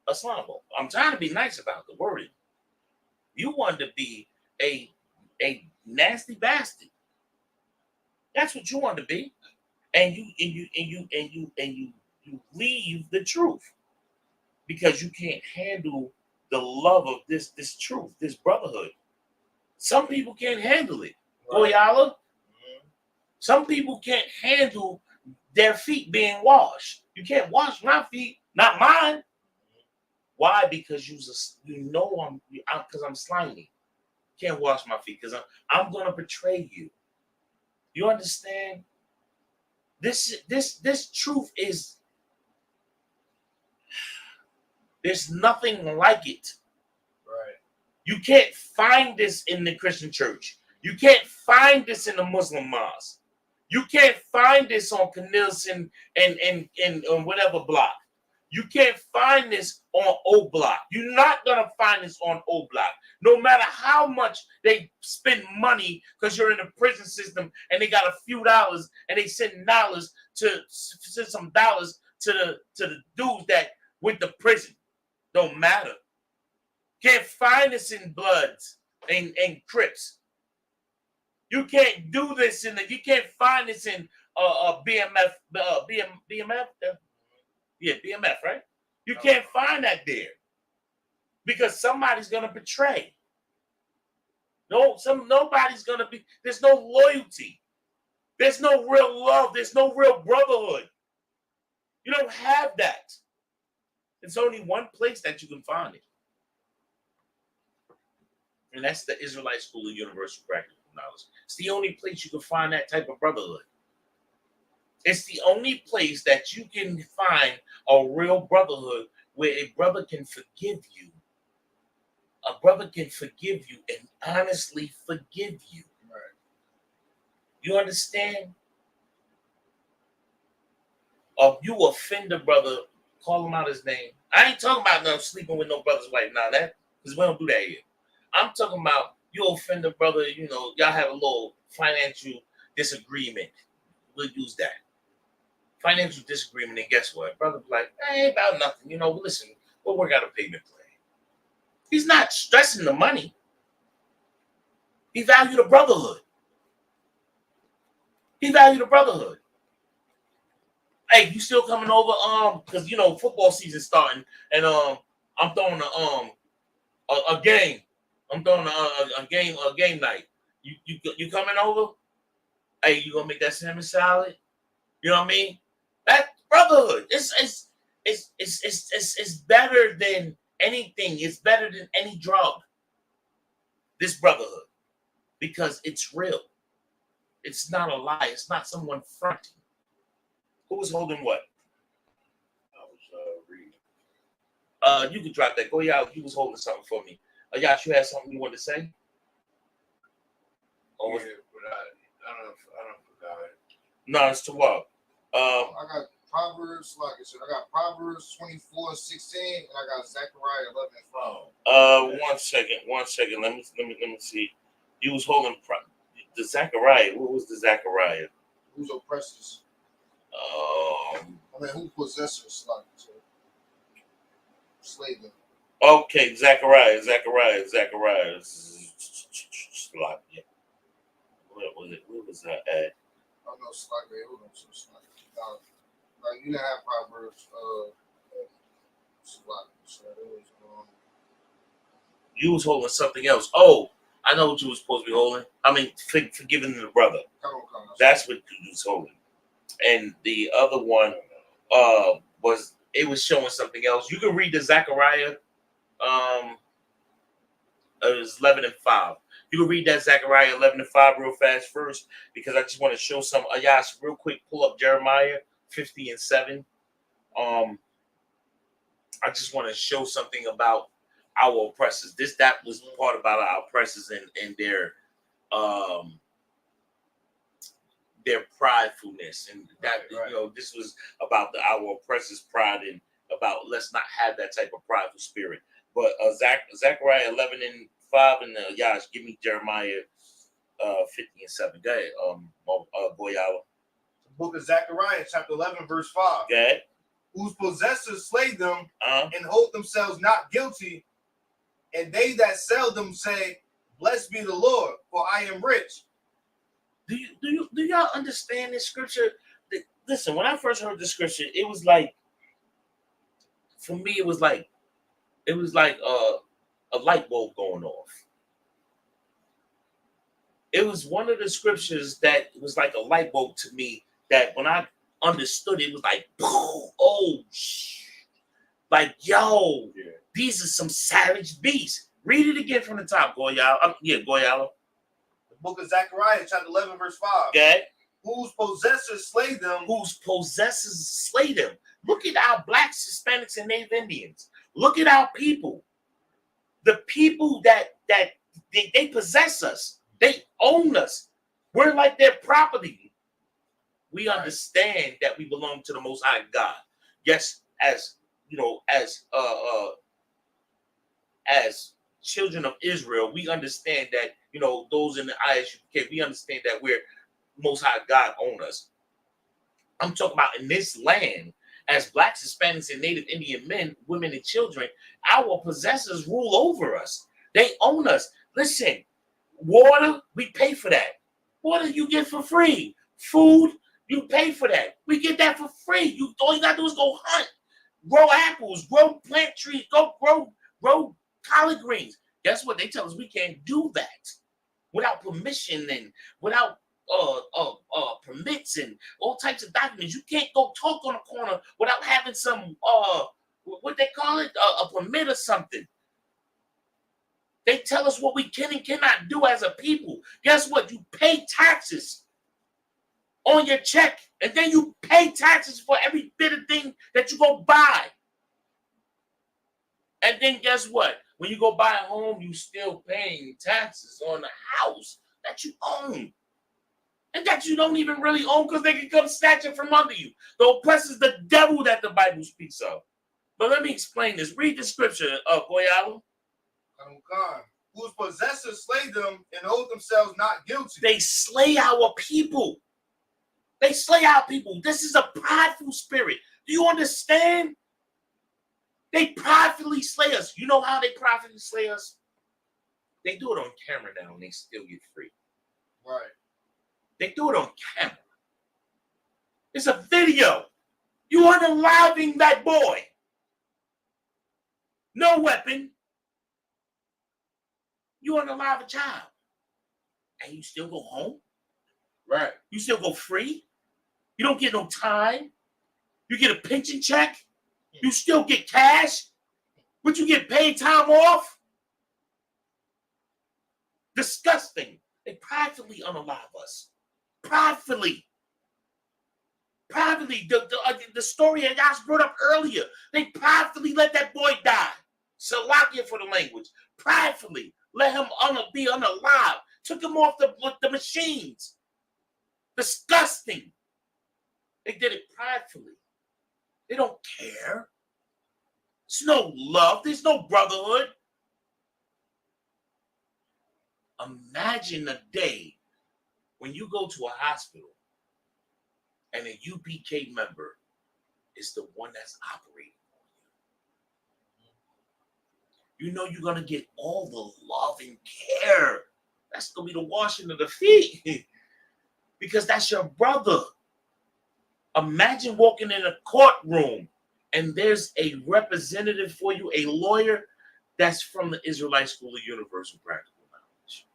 Speaker 1: a slime ball. I'm trying to be nice about the wording. You wanted to be a nasty bastard. That's what you want to be. And you leave the truth because you can't handle the love of this truth, this brotherhood. Some people can't handle it.
Speaker 3: Right.
Speaker 1: Goyala. Some people can't handle their feet being washed. You can't wash my feet, not mine. Why? Because I'm slimy. Can't wash my feet because I'm gonna betray you. You understand? This truth is, there's nothing like it.
Speaker 3: Right.
Speaker 1: You can't find this in the Christian church. You can't find this in the Muslim mosque. You can't find this on Canilson and whatever block. You can't find this on O Block. You're not going to find this on O Block. No matter how much they spend money because you're in the prison system and they got a few dollars and they send dollars to the dudes that with the prison. Don't matter. Can't find this in Bloods and Crips. You can't do this you can't find this in BMF, BMF. Yeah, BMF, right? You can't find that there because somebody's gonna betray. Nobody's gonna be. There's no loyalty. There's no real love. There's no real brotherhood. You don't have that. There's only one place that you can find it, and that's the Israelite School of Universal Practical Knowledge. It's the only place you can find that type of brotherhood. It's the only place that you can find a real brotherhood where a brother can forgive you. A brother can forgive you and honestly forgive you.
Speaker 3: Right.
Speaker 1: You understand? Or you offend a brother, call him out his name. I ain't talking about no sleeping with no brother's wife. Now that, because we don't do that here. I'm talking about you offend a brother, y'all have a little financial disagreement. We'll use that. Financial disagreement, and guess what? Brother's like, ain't about nothing. Listen, we'll work out a payment plan. He's not stressing the money. He valued the brotherhood. Hey, you still coming over? Because football season starting, and I'm throwing a game. I'm throwing a game night. You coming over? Hey, you gonna make that salmon salad? You know what I mean? That brotherhood. It's better than anything. It's better than any drug. This brotherhood, because it's real. It's not a lie. It's not someone fronting. Who was holding what?
Speaker 2: I was reading.
Speaker 1: You can drop that. Go out. You was holding something for me. Yash, you had something you wanted to say?
Speaker 2: Oh, yeah, but I don't forgot it.
Speaker 1: No, it's too wild.
Speaker 4: I got Proverbs, like I said, I got Proverbs 24:16, and I got Zechariah 11:5.
Speaker 1: One second. Let me see. You was holding the Zechariah. What was the Zechariah?
Speaker 4: Who's oppressors? Who possessors, like I said. Slave them.
Speaker 1: Okay, Zechariah. Yeah. What was it? Where was that at?
Speaker 4: I know Slack. Hold on, like you didn't have Proverbs. Slack. So it was,
Speaker 1: You was holding something else. Oh, I know what you was supposed to be holding. I mean, forgiving the brother.
Speaker 4: Come on.
Speaker 1: That's what you was holding. And the other one was showing something else. You can read the Zechariah. It was 11:5. You can read that Zechariah 11:5 real fast first, because I just want to show some. Yes, real quick, pull up Jeremiah 50:7. I just want to show something about our oppressors. That was part about our oppressors and their pridefulness, and that this was about our oppressors' pride, and about let's not have that type of prideful spirit. But Zechariah 11:5, and Yash, give me Jeremiah 50:7. Go ahead, Boyala.
Speaker 3: The book of Zechariah, chapter 11, verse 5.
Speaker 1: Go ahead.
Speaker 3: Whose possessors slay them and hold themselves not guilty, and they that sell them say, "Blessed be the Lord, for I am rich."
Speaker 1: Do y'all understand this scripture? Listen, when I first heard the scripture, it was like, for me, it was like a light bulb going off. It was one of the scriptures that was like a light bulb to me, that when I understood it was like, oh, like, yo, these are some savage beasts. Read it again from the top, Goyala. Goyala.
Speaker 3: The book of Zechariah, chapter 11, verse 5.
Speaker 1: Okay.
Speaker 3: Whose possessors slay them.
Speaker 1: Look at our blacks, Hispanics, and Native Indians. Look at our people. The people that they possess us. They own us. We're like their property. We understand that we belong to the Most High God. Yes, as children of Israel, we understand that, those in the ISUPK, we understand that we're Most High God own us. I'm talking about in this land, as blacks, Hispanics, and Native Indian men, women, and children, our possessors rule over us. They own us. Listen, water, we pay for that. Water you get for free. Food, you pay for that. We get that for free. All you gotta do is go hunt, grow apples, plant trees, grow collard greens. Guess what? They tell us we can't do that without permission and without permits and all types of documents. You can't go talk on a corner without having some what they call it, a permit or something. They tell us what we can and cannot do as a people. Guess what? You pay taxes on your check, and then you pay taxes for every bit of thing that you go buy. And then guess what? When you go buy a home, you still paying taxes on the house that you own. And that you don't even really own, because they can come snatch it from under you. The oppressor is the devil that the Bible speaks of. But let me explain this. Read the scripture, Goyala.
Speaker 3: Whose possessors slay them and hold themselves not guilty.
Speaker 1: They slay our people. This is a prideful spirit. Do you understand? They pridefully slay us. You know how they pridefully slay us? They do it on camera now and they still get free.
Speaker 4: Right.
Speaker 1: They do it on camera. It's a video. You unaliving that boy. No weapon. You unalive a child. And you still go home?
Speaker 2: Right.
Speaker 1: You still go free? You don't get no time? You get a pension check? You still get cash? But you get paid time off? Disgusting. They pridefully unalive us. Pridefully. Privately, the story that I brought up earlier, they privately let that boy die. Salakia for the language. Privately let him be unalive. Took him off the machines. Disgusting. They did it pridefully. They don't care. There's no love. There's no brotherhood. Imagine a day when you go to a hospital and a UPK member is the one that's operating on you. You know you're going to get all the love and care. That's going to be the washing of the feet because that's your brother. Imagine walking in a courtroom and there's a representative for you, a lawyer that's from the Israelite School of Universal Practical Knowledge.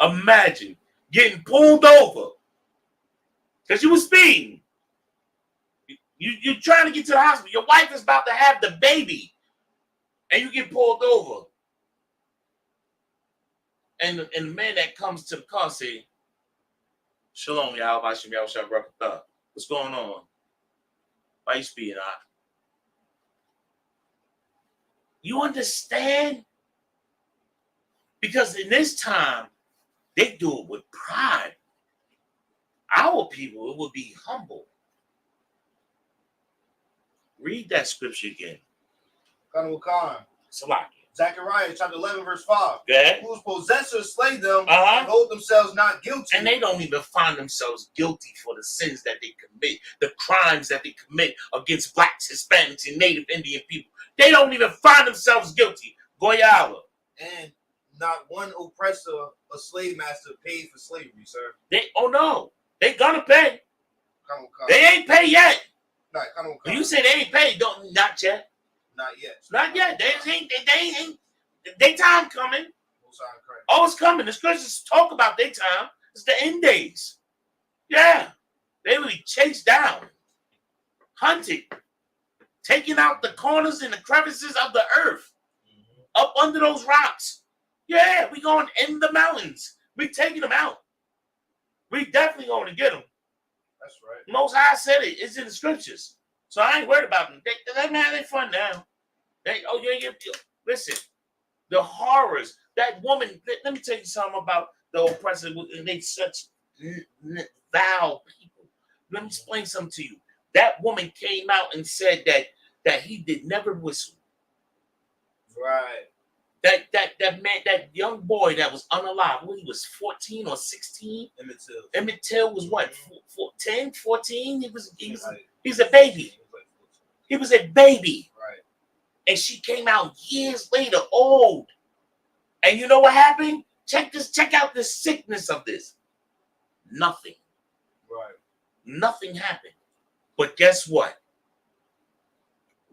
Speaker 1: Imagine getting pulled over because you were speeding. You're trying to get to the hospital. Your wife is about to have the baby and you get pulled over. And the man that comes to the car say, Shalom, Yahweh Hashem, Yahweh Shem, Barakatah. What's going on? Why you speeding? You understand? Because in this time, they do it with pride. Our people, it would be humble. Read that scripture again. Salakia.
Speaker 3: Zechariah chapter 11 verse 5.
Speaker 1: Okay.
Speaker 3: Whose possessors slay them and hold themselves not guilty.
Speaker 1: And they don't even find themselves guilty for the sins that they commit, the crimes that they commit against blacks, Hispanics, and Native Indian people. They don't even find themselves guilty. Goyala.
Speaker 3: And not one oppressor or slave master paid for slavery, sir.
Speaker 1: No. They gonna pay. They ain't pay yet. When you say they ain't paid, not yet.
Speaker 3: Not yet.
Speaker 1: Not yet. They ain't. They time coming. Oh, it's coming. The scriptures talk about their time. It's the end days. Yeah. They will be chased down, hunted, taking out the corners and the crevices of the earth, up under those rocks. Yeah, we going in the mountains. We taking them out. We definitely going to get them.
Speaker 3: That's right.
Speaker 1: Most High said it. It's in the scriptures. So I ain't worried about them. They fun now. Listen, the horrors. That woman, let me tell you something about the oppressor. And they such vile people. Let me explain something to you. That woman came out and said that he did never whistle.
Speaker 3: Right.
Speaker 1: That man, that young boy that was unalive, when he was 14 or 16. Emmett Till was what? 10, 14? He was a baby. He was a baby.
Speaker 3: Right.
Speaker 1: And she came out years later, old. And you know what happened? Check out the sickness of this. Nothing.
Speaker 3: Right.
Speaker 1: Nothing happened. But guess what?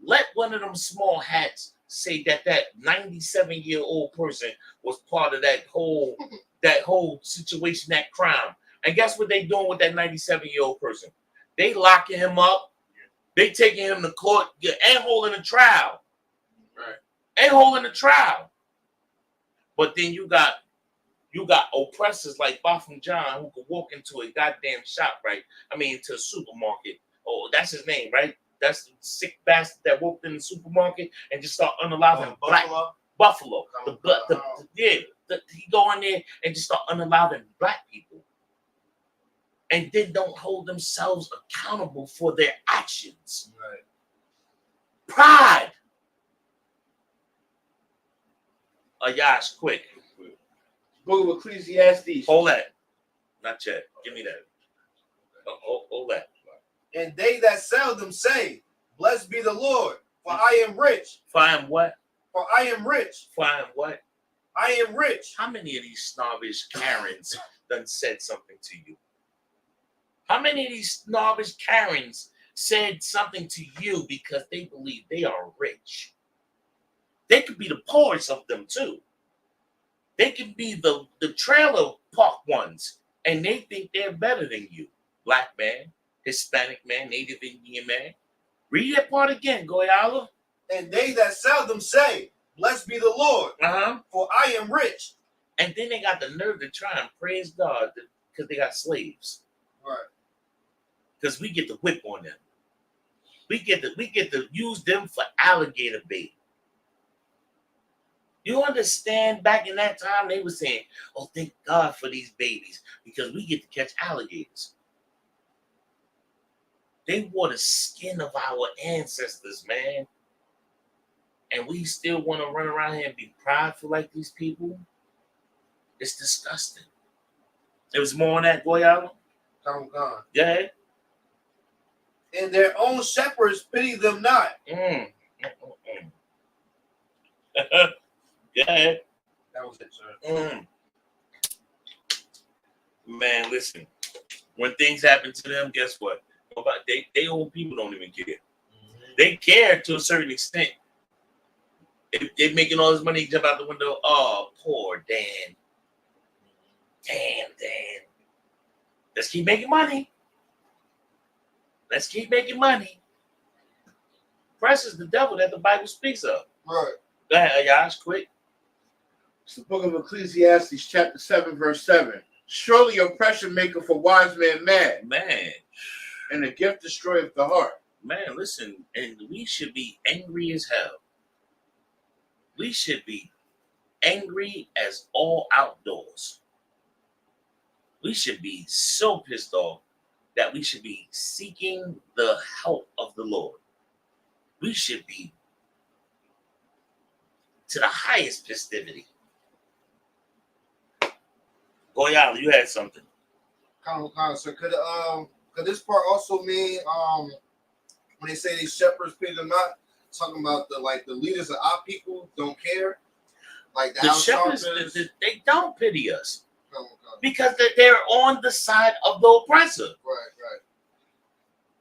Speaker 1: Let one of them small hats say that 97-year-old person was part of that whole situation, that crime. And guess what they doing with that 97-year-old person? They locking him up. They taking him to court and holding a trial.
Speaker 3: Right.
Speaker 1: And holding a trial. But then you got oppressors like Botham John who could walk into a goddamn shop, right? I mean, to a supermarket. Oh, that's his name, right? That's the sick bastard that walked in the supermarket and just start unaliving black Buffalo. He go in there and just start unaliving black people, and then don't hold themselves accountable for their actions.
Speaker 3: Right.
Speaker 1: Pride. Yash, quick.
Speaker 2: Book of Ecclesiastes.
Speaker 1: Hold that. Not yet. Give me that. Hold that.
Speaker 3: And they that sell them say, blessed be the Lord, for I am rich.
Speaker 1: For I am what?
Speaker 3: For I am rich.
Speaker 1: For I am what?
Speaker 3: I am rich.
Speaker 1: How many of these snobbish Karens done said something to you? How many of these snobbish Karens said something to you because they believe they are rich? They could be the poorest of them too. They could be the trailer park ones, and they think they're better than you. Black man, Hispanic man, Native Indian man. Read that part again, Goyala.
Speaker 3: And they that sell them say, blessed be the Lord, for I am rich.
Speaker 1: And then they got the nerve to try and praise God because they got slaves.
Speaker 4: Right.
Speaker 1: Because we get to whip on them. We get to use them for alligator bait. You understand? Back in that time, they were saying, "Oh, thank God for these babies because we get to catch alligators." They wore the skin of our ancestors, man. And we still want to run around here and be prideful like these people. It's disgusting. There was more on that, Goyala?
Speaker 3: Come gone.
Speaker 1: Yeah.
Speaker 3: And their own shepherds pity them not.
Speaker 1: Yeah.
Speaker 3: That was it, sir.
Speaker 1: Man, listen. When things happen to them, guess what? They old people don't even care. They care to a certain extent. They're making all this money, jump out the window. Oh, poor Dan. Damn, Dan. Let's keep making money. Let's keep making money. Press is the devil that the Bible speaks of.
Speaker 4: Right.
Speaker 1: Go ahead, Josh, quick.
Speaker 2: It's the book of Ecclesiastes, chapter 7, verse 7. Surely oppression maketh a wise man mad,
Speaker 1: Man,
Speaker 2: and a gift destroyeth the heart.
Speaker 1: man, listen, and we should be angry as hell. We should be angry as all outdoors. We should be so pissed off that we should be seeking the help of the Lord. We should be to the highest festivity. Goyala, you had something.
Speaker 4: Kind of. So could this part also mean when they say these shepherds pity them not, talking about the leaders of our people don't care? Like
Speaker 1: The shepherds,
Speaker 4: Alshon,
Speaker 1: they don't pity us
Speaker 4: okay.
Speaker 1: because they're on the side of the oppressor.
Speaker 4: Right.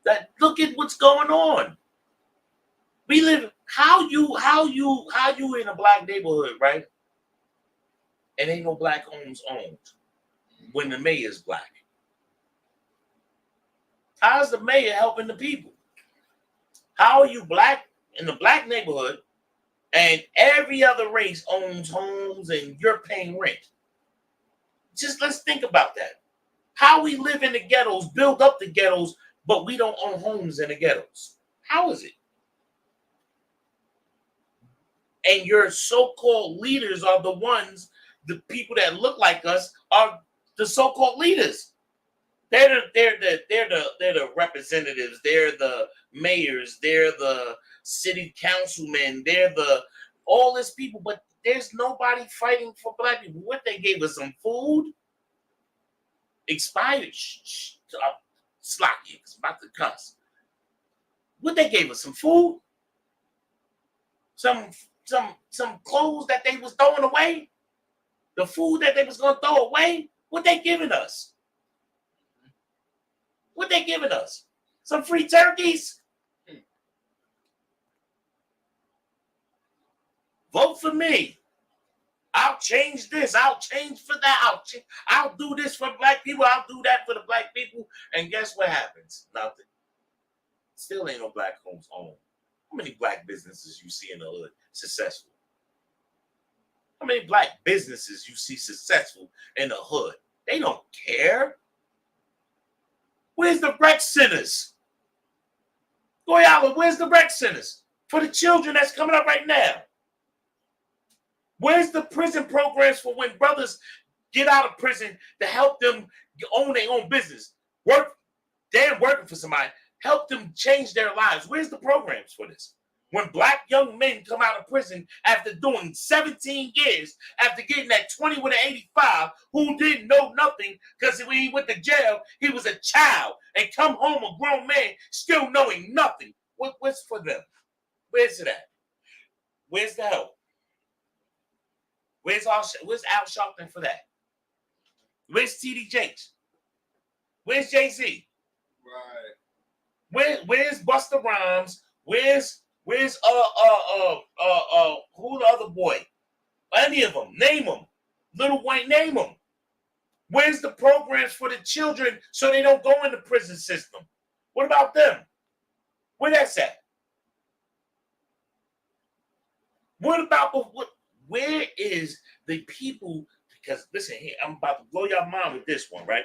Speaker 1: That look at what's going on. We live how you in a black neighborhood, right? And ain't no black homes owned when the mayor's black. How's the mayor helping the people? How are you black in the black neighborhood and every other race owns homes and you're paying rent? Just let's think about that. How we live in the ghettos, build up the ghettos, but we don't own homes in the ghettos. How is it? And your so-called leaders are the ones, the people that look like us are the so-called leaders. They're the representatives. They're the mayors. They're the city councilmen. They're the all this people. But there's nobody fighting for black people. What they gave us some food, expired. Slocky, it's about to cuss. What they gave us some food, some clothes that they was throwing away, the food that they was gonna throw away. What they giving us? What they giving us? Some free turkeys? Vote for me. I'll change this. I'll change for that. I'll do this for black people. I'll do that for the black people. And guess what happens? Nothing. Still ain't no black homes owned. How many black businesses you see in the hood successful? How many black businesses you see successful in the hood? They don't care. Where's the rec centers? Goyala, where's the rec centers for the children that's coming up right now? Where's the prison programs for when brothers get out of prison to help them own their own business? They're working for somebody. Help them change their lives. Where's the programs for this? When black young men come out of prison after doing 17 years, after getting that 20 with an 85, who didn't know nothing because when he went to jail, he was a child, and come home a grown man still knowing nothing. What's for them? Where's it at? Where's the help? Where's Al Sharpton for that? Where's TD Jakes? Where's Jay-Z?
Speaker 4: Right.
Speaker 1: Where's Busta Rhymes? Where's who the other boy? Any of them? Name them. Lil Wayne, name them. Where's the programs for the children so they don't go in the prison system? What about them? Where that's at? What about where is the people? because listen here, I'm about to blow your mind with this one, right?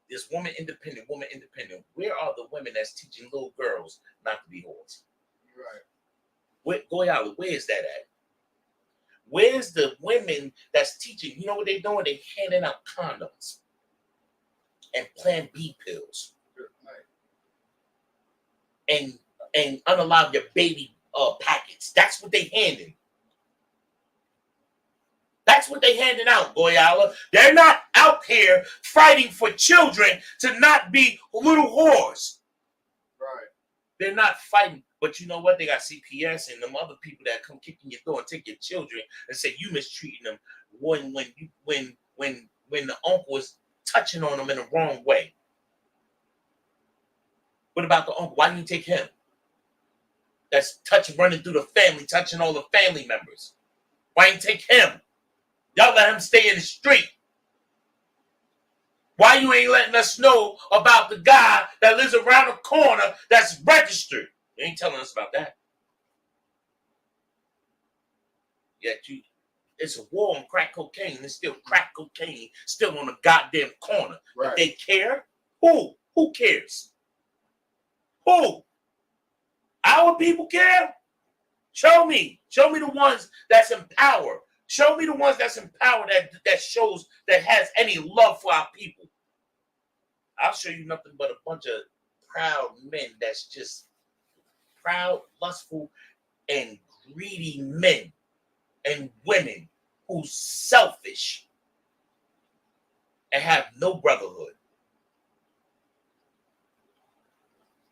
Speaker 1: This woman independent. Where are the women that's teaching little girls not to be whores?
Speaker 4: Right.
Speaker 1: Where is that at? Where's the women that's teaching? You know what they're doing? They're handing out condoms and Plan B pills and unalive your baby packets. That's what they handing. That's what they handing out, Goyala. They're not out here fighting for children to not be little whores.
Speaker 4: Right.
Speaker 1: They're not fighting. But you know what? They got CPS and them other people that come kicking your door and take your children and say you mistreating them when the uncle was touching on them in the wrong way. What about the uncle? Why didn't you take him? That's running through the family, touching all the family members. Why didn't you take him? Y'all let him stay in the street. Why you ain't letting us know about the guy that lives around the corner that's registered? You ain't telling us about that. Yet it's a war on crack cocaine. There's still crack cocaine still on the goddamn corner.
Speaker 2: Right.
Speaker 1: But they care? Who? Who cares? Who? Our people care? Show me. Show me the ones that's in power. Show me the ones that's in power that shows that has any love for our people. I'll show you nothing but a bunch of proud men that's just proud, lustful, and greedy men and women who's selfish and have no brotherhood.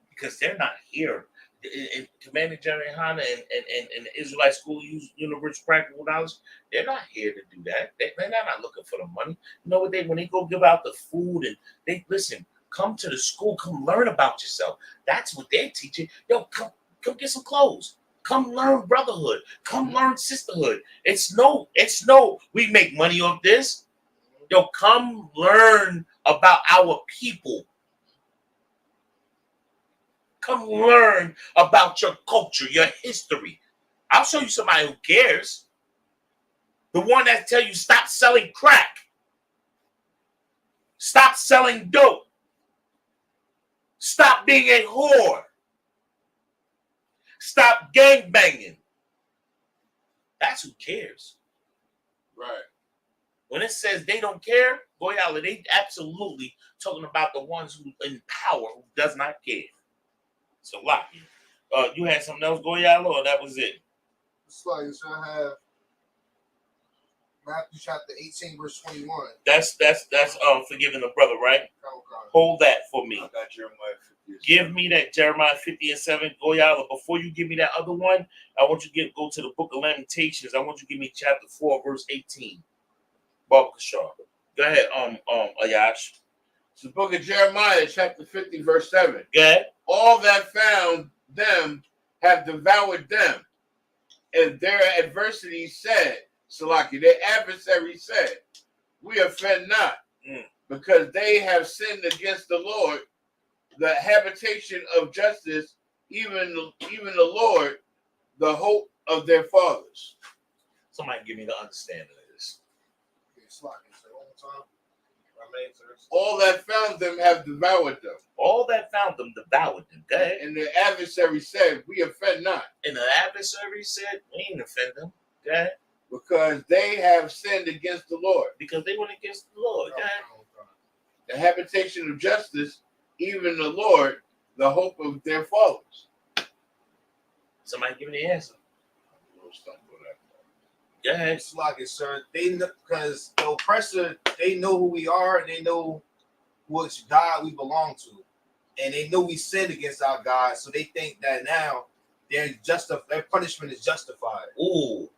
Speaker 1: Because they're not here. In Commander General YAHANNA and the Israelite School Universal Practical Knowledge, they're not here to do that. They're not looking for the money. You know what when they go give out the food and they listen, come to the school, come learn about yourself. That's what they're teaching. Yo, come get some clothes. Come learn brotherhood. Come learn sisterhood. It's no, we make money off this. Yo, come learn about our people. Come learn about your culture, your history. I'll show you somebody who cares. The one that tell you stop selling crack. Stop selling dope. Stop being a whore. Stop gangbanging. That's who cares.
Speaker 2: Right.
Speaker 1: When it says they don't care, Goyala, they absolutely talking about the ones who in power who does not care. It's a lot. You had something else, Goyala, or that was it?
Speaker 4: It's like I have Matthew chapter 18, verse 21.
Speaker 1: That's forgiving the brother, right?
Speaker 4: Okay.
Speaker 1: Hold that for me.
Speaker 2: I got Jeremiah 50.
Speaker 1: Give me that Jeremiah 50 and 7, Goyala. Before you give me that other one, I want you to go to the book of Lamentations. I want you to give me chapter 4, verse 18. Baba Kashar. Go ahead, Ayash.
Speaker 2: It's the book of Jeremiah, chapter 50, verse 7.
Speaker 1: Go ahead.
Speaker 2: All that found them have devoured them, and their adversity said, Salaki, their adversary said, we offend not, because they have sinned against the Lord, the habitation of justice, even the Lord, the hope of their fathers.
Speaker 1: Somebody give me the understanding of this.
Speaker 4: Okay, Salaki, say one more time.
Speaker 2: All that found them have devoured them.
Speaker 1: All that found them devoured them. Go ahead.
Speaker 2: And the adversary said, we offend not.
Speaker 1: And the adversary said, we ain't offend them. Go ahead.
Speaker 2: Because they have sinned against the Lord.
Speaker 1: Because they went against the Lord. Go ahead.
Speaker 2: The habitation of justice, even the Lord, the hope of their fathers.
Speaker 1: Somebody give me the answer. Go ahead.
Speaker 3: It's like it, sir. They know, because the oppressor, they know who we are and they know which God we belong to, and they know we sinned against our God, so they think that now their punishment is justified.
Speaker 1: Ooh,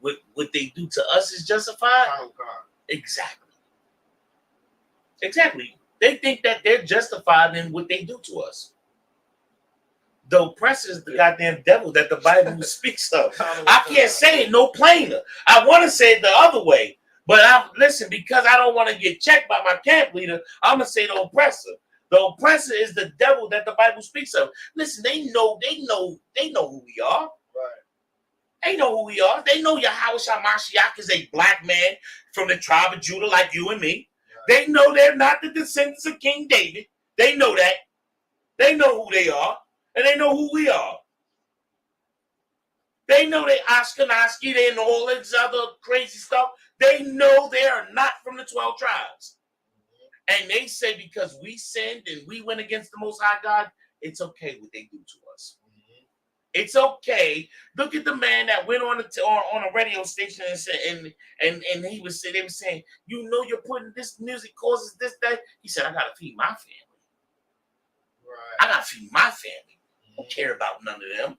Speaker 1: what they do to us is justified. Exactly. They think that they're justified in what they do to us. The oppressor is the goddamn devil that the Bible speaks of. I can't say it no plainer. I want to say it the other way, but listen, because I don't want to get checked by my camp leader, I'm gonna say the oppressor. The oppressor is the devil that the Bible speaks of. Listen, they know who we are.
Speaker 3: Right.
Speaker 1: They know who we are. They know Yahushua Mashiach is a black man from the tribe of Judah like you and me. They know they're not the descendants of King David. They know that. They know who they are. And they know who we are. They know they Ashkenazi, they know all this other crazy stuff. They know they are not from the 12 tribes. And they say because we sinned and we went against the Most High God, it's okay what they do to us. It's okay. Look at the man that went on a radio station and said, and they were saying, you know, you're putting this music causes this, that. He said, I gotta feed my family.
Speaker 3: Right.
Speaker 1: I gotta feed my family. I don't care about none of them.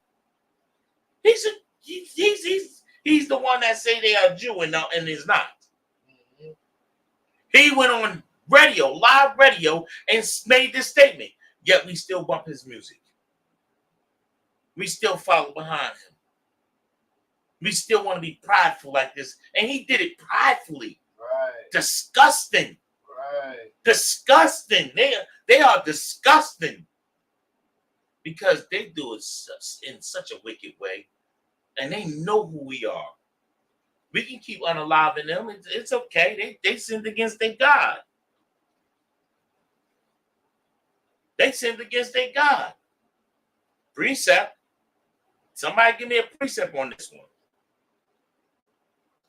Speaker 1: He's the one that say they are Jew and is not. He went on radio, live radio, and made this statement. Yet we still bump his music. We still follow behind him. We still want to be prideful like this. And he did it pridefully.
Speaker 3: Right.
Speaker 1: Disgusting.
Speaker 3: Right.
Speaker 1: Disgusting. They are disgusting. Because they do it in such a wicked way. And they know who we are. We can keep unaliving them. It's okay. They sinned against their God. They sinned against their God. Precept. Somebody give me a precept on this one.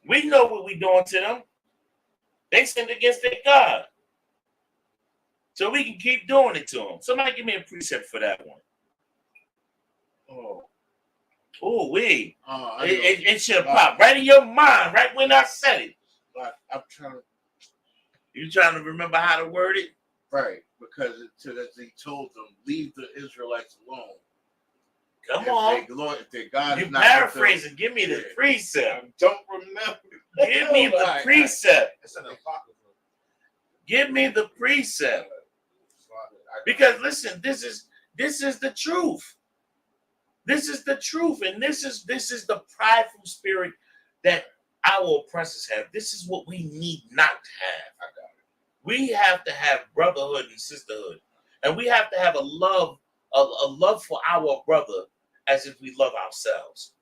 Speaker 1: We know what we're doing to them. They sinned against their God. So we can keep doing it to them. Somebody give me a precept for that one. Oh, we. It should pop right in your mind, right when I said it.
Speaker 2: I'm trying to.
Speaker 1: You trying to remember how to word it?
Speaker 2: Right, because he told them, leave the Israelites alone.
Speaker 1: Come on.
Speaker 2: If their God
Speaker 1: You
Speaker 2: is not
Speaker 1: paraphrasing. Give me the precept.
Speaker 2: I don't remember.
Speaker 1: Give me the precept.
Speaker 3: It's an apocrypha.
Speaker 1: Give me the precept. Because listen, this is the truth. This is the truth, and this is the prideful spirit that our oppressors have. This is what we need not to have. We have to have brotherhood and sisterhood, and we have to have a love for our brother as if we love ourselves.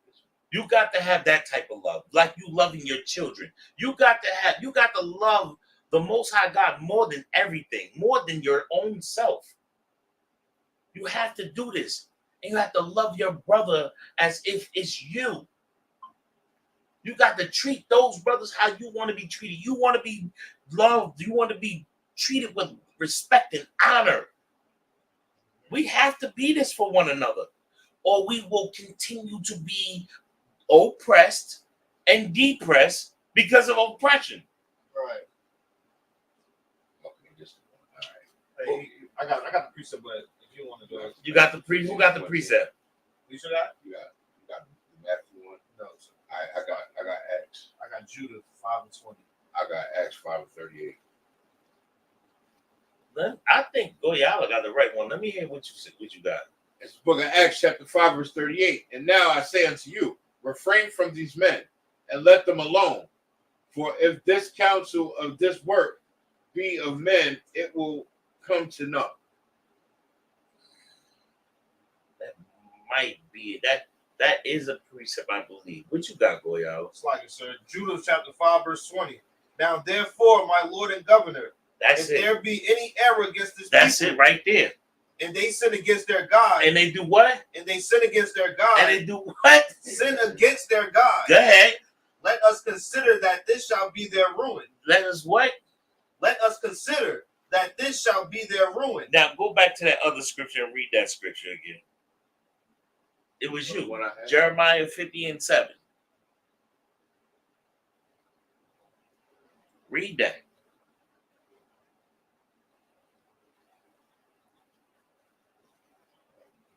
Speaker 1: You got to have that type of love, like you loving your children. You got to love the Most High God more than everything, more than your own self. You have to do this. And you have to love your brother as if it's you. You got to treat those brothers how you want to be treated. You want to be loved. You want to be treated with respect and honor. We have to be this for one another, or we will continue to be oppressed and depressed because of oppression.
Speaker 3: Right.
Speaker 2: Okay, just
Speaker 3: Hey, I got the precept, but if you want to do it,
Speaker 1: You got the who got the precept?
Speaker 3: you should got.
Speaker 2: You got Matthew 1.
Speaker 3: No, sir.
Speaker 2: I got Acts.
Speaker 3: I got Judah 5:20.
Speaker 2: I got Acts 5:38.
Speaker 1: I think Goyala got the right one. Let me hear what you got.
Speaker 2: It's the book of Acts, chapter 5, verse 38. And now I say unto you, refrain from these men, and let them alone. For if this counsel of this work be of men, it will come to naught.
Speaker 1: That might be it. That is a precept, I believe. What you got, Goyala?
Speaker 3: It's like it, sir. Judah chapter 5, verse 20. Now, therefore, my Lord and governor,
Speaker 1: That's
Speaker 3: if
Speaker 1: it.
Speaker 3: there be any error against this
Speaker 1: That's
Speaker 3: people,
Speaker 1: it right there.
Speaker 3: and they sin against their God,
Speaker 1: And they do what?
Speaker 3: and they sin against their God,
Speaker 1: And they do what?
Speaker 3: sin against their God,
Speaker 1: Go ahead.
Speaker 3: let us consider that this shall be their ruin.
Speaker 1: Let us what?
Speaker 3: Let us consider that this shall be their ruin.
Speaker 1: Now go back to that other scripture and read that scripture again. It was you.
Speaker 2: What I had?
Speaker 1: Jeremiah 50:7. Read that.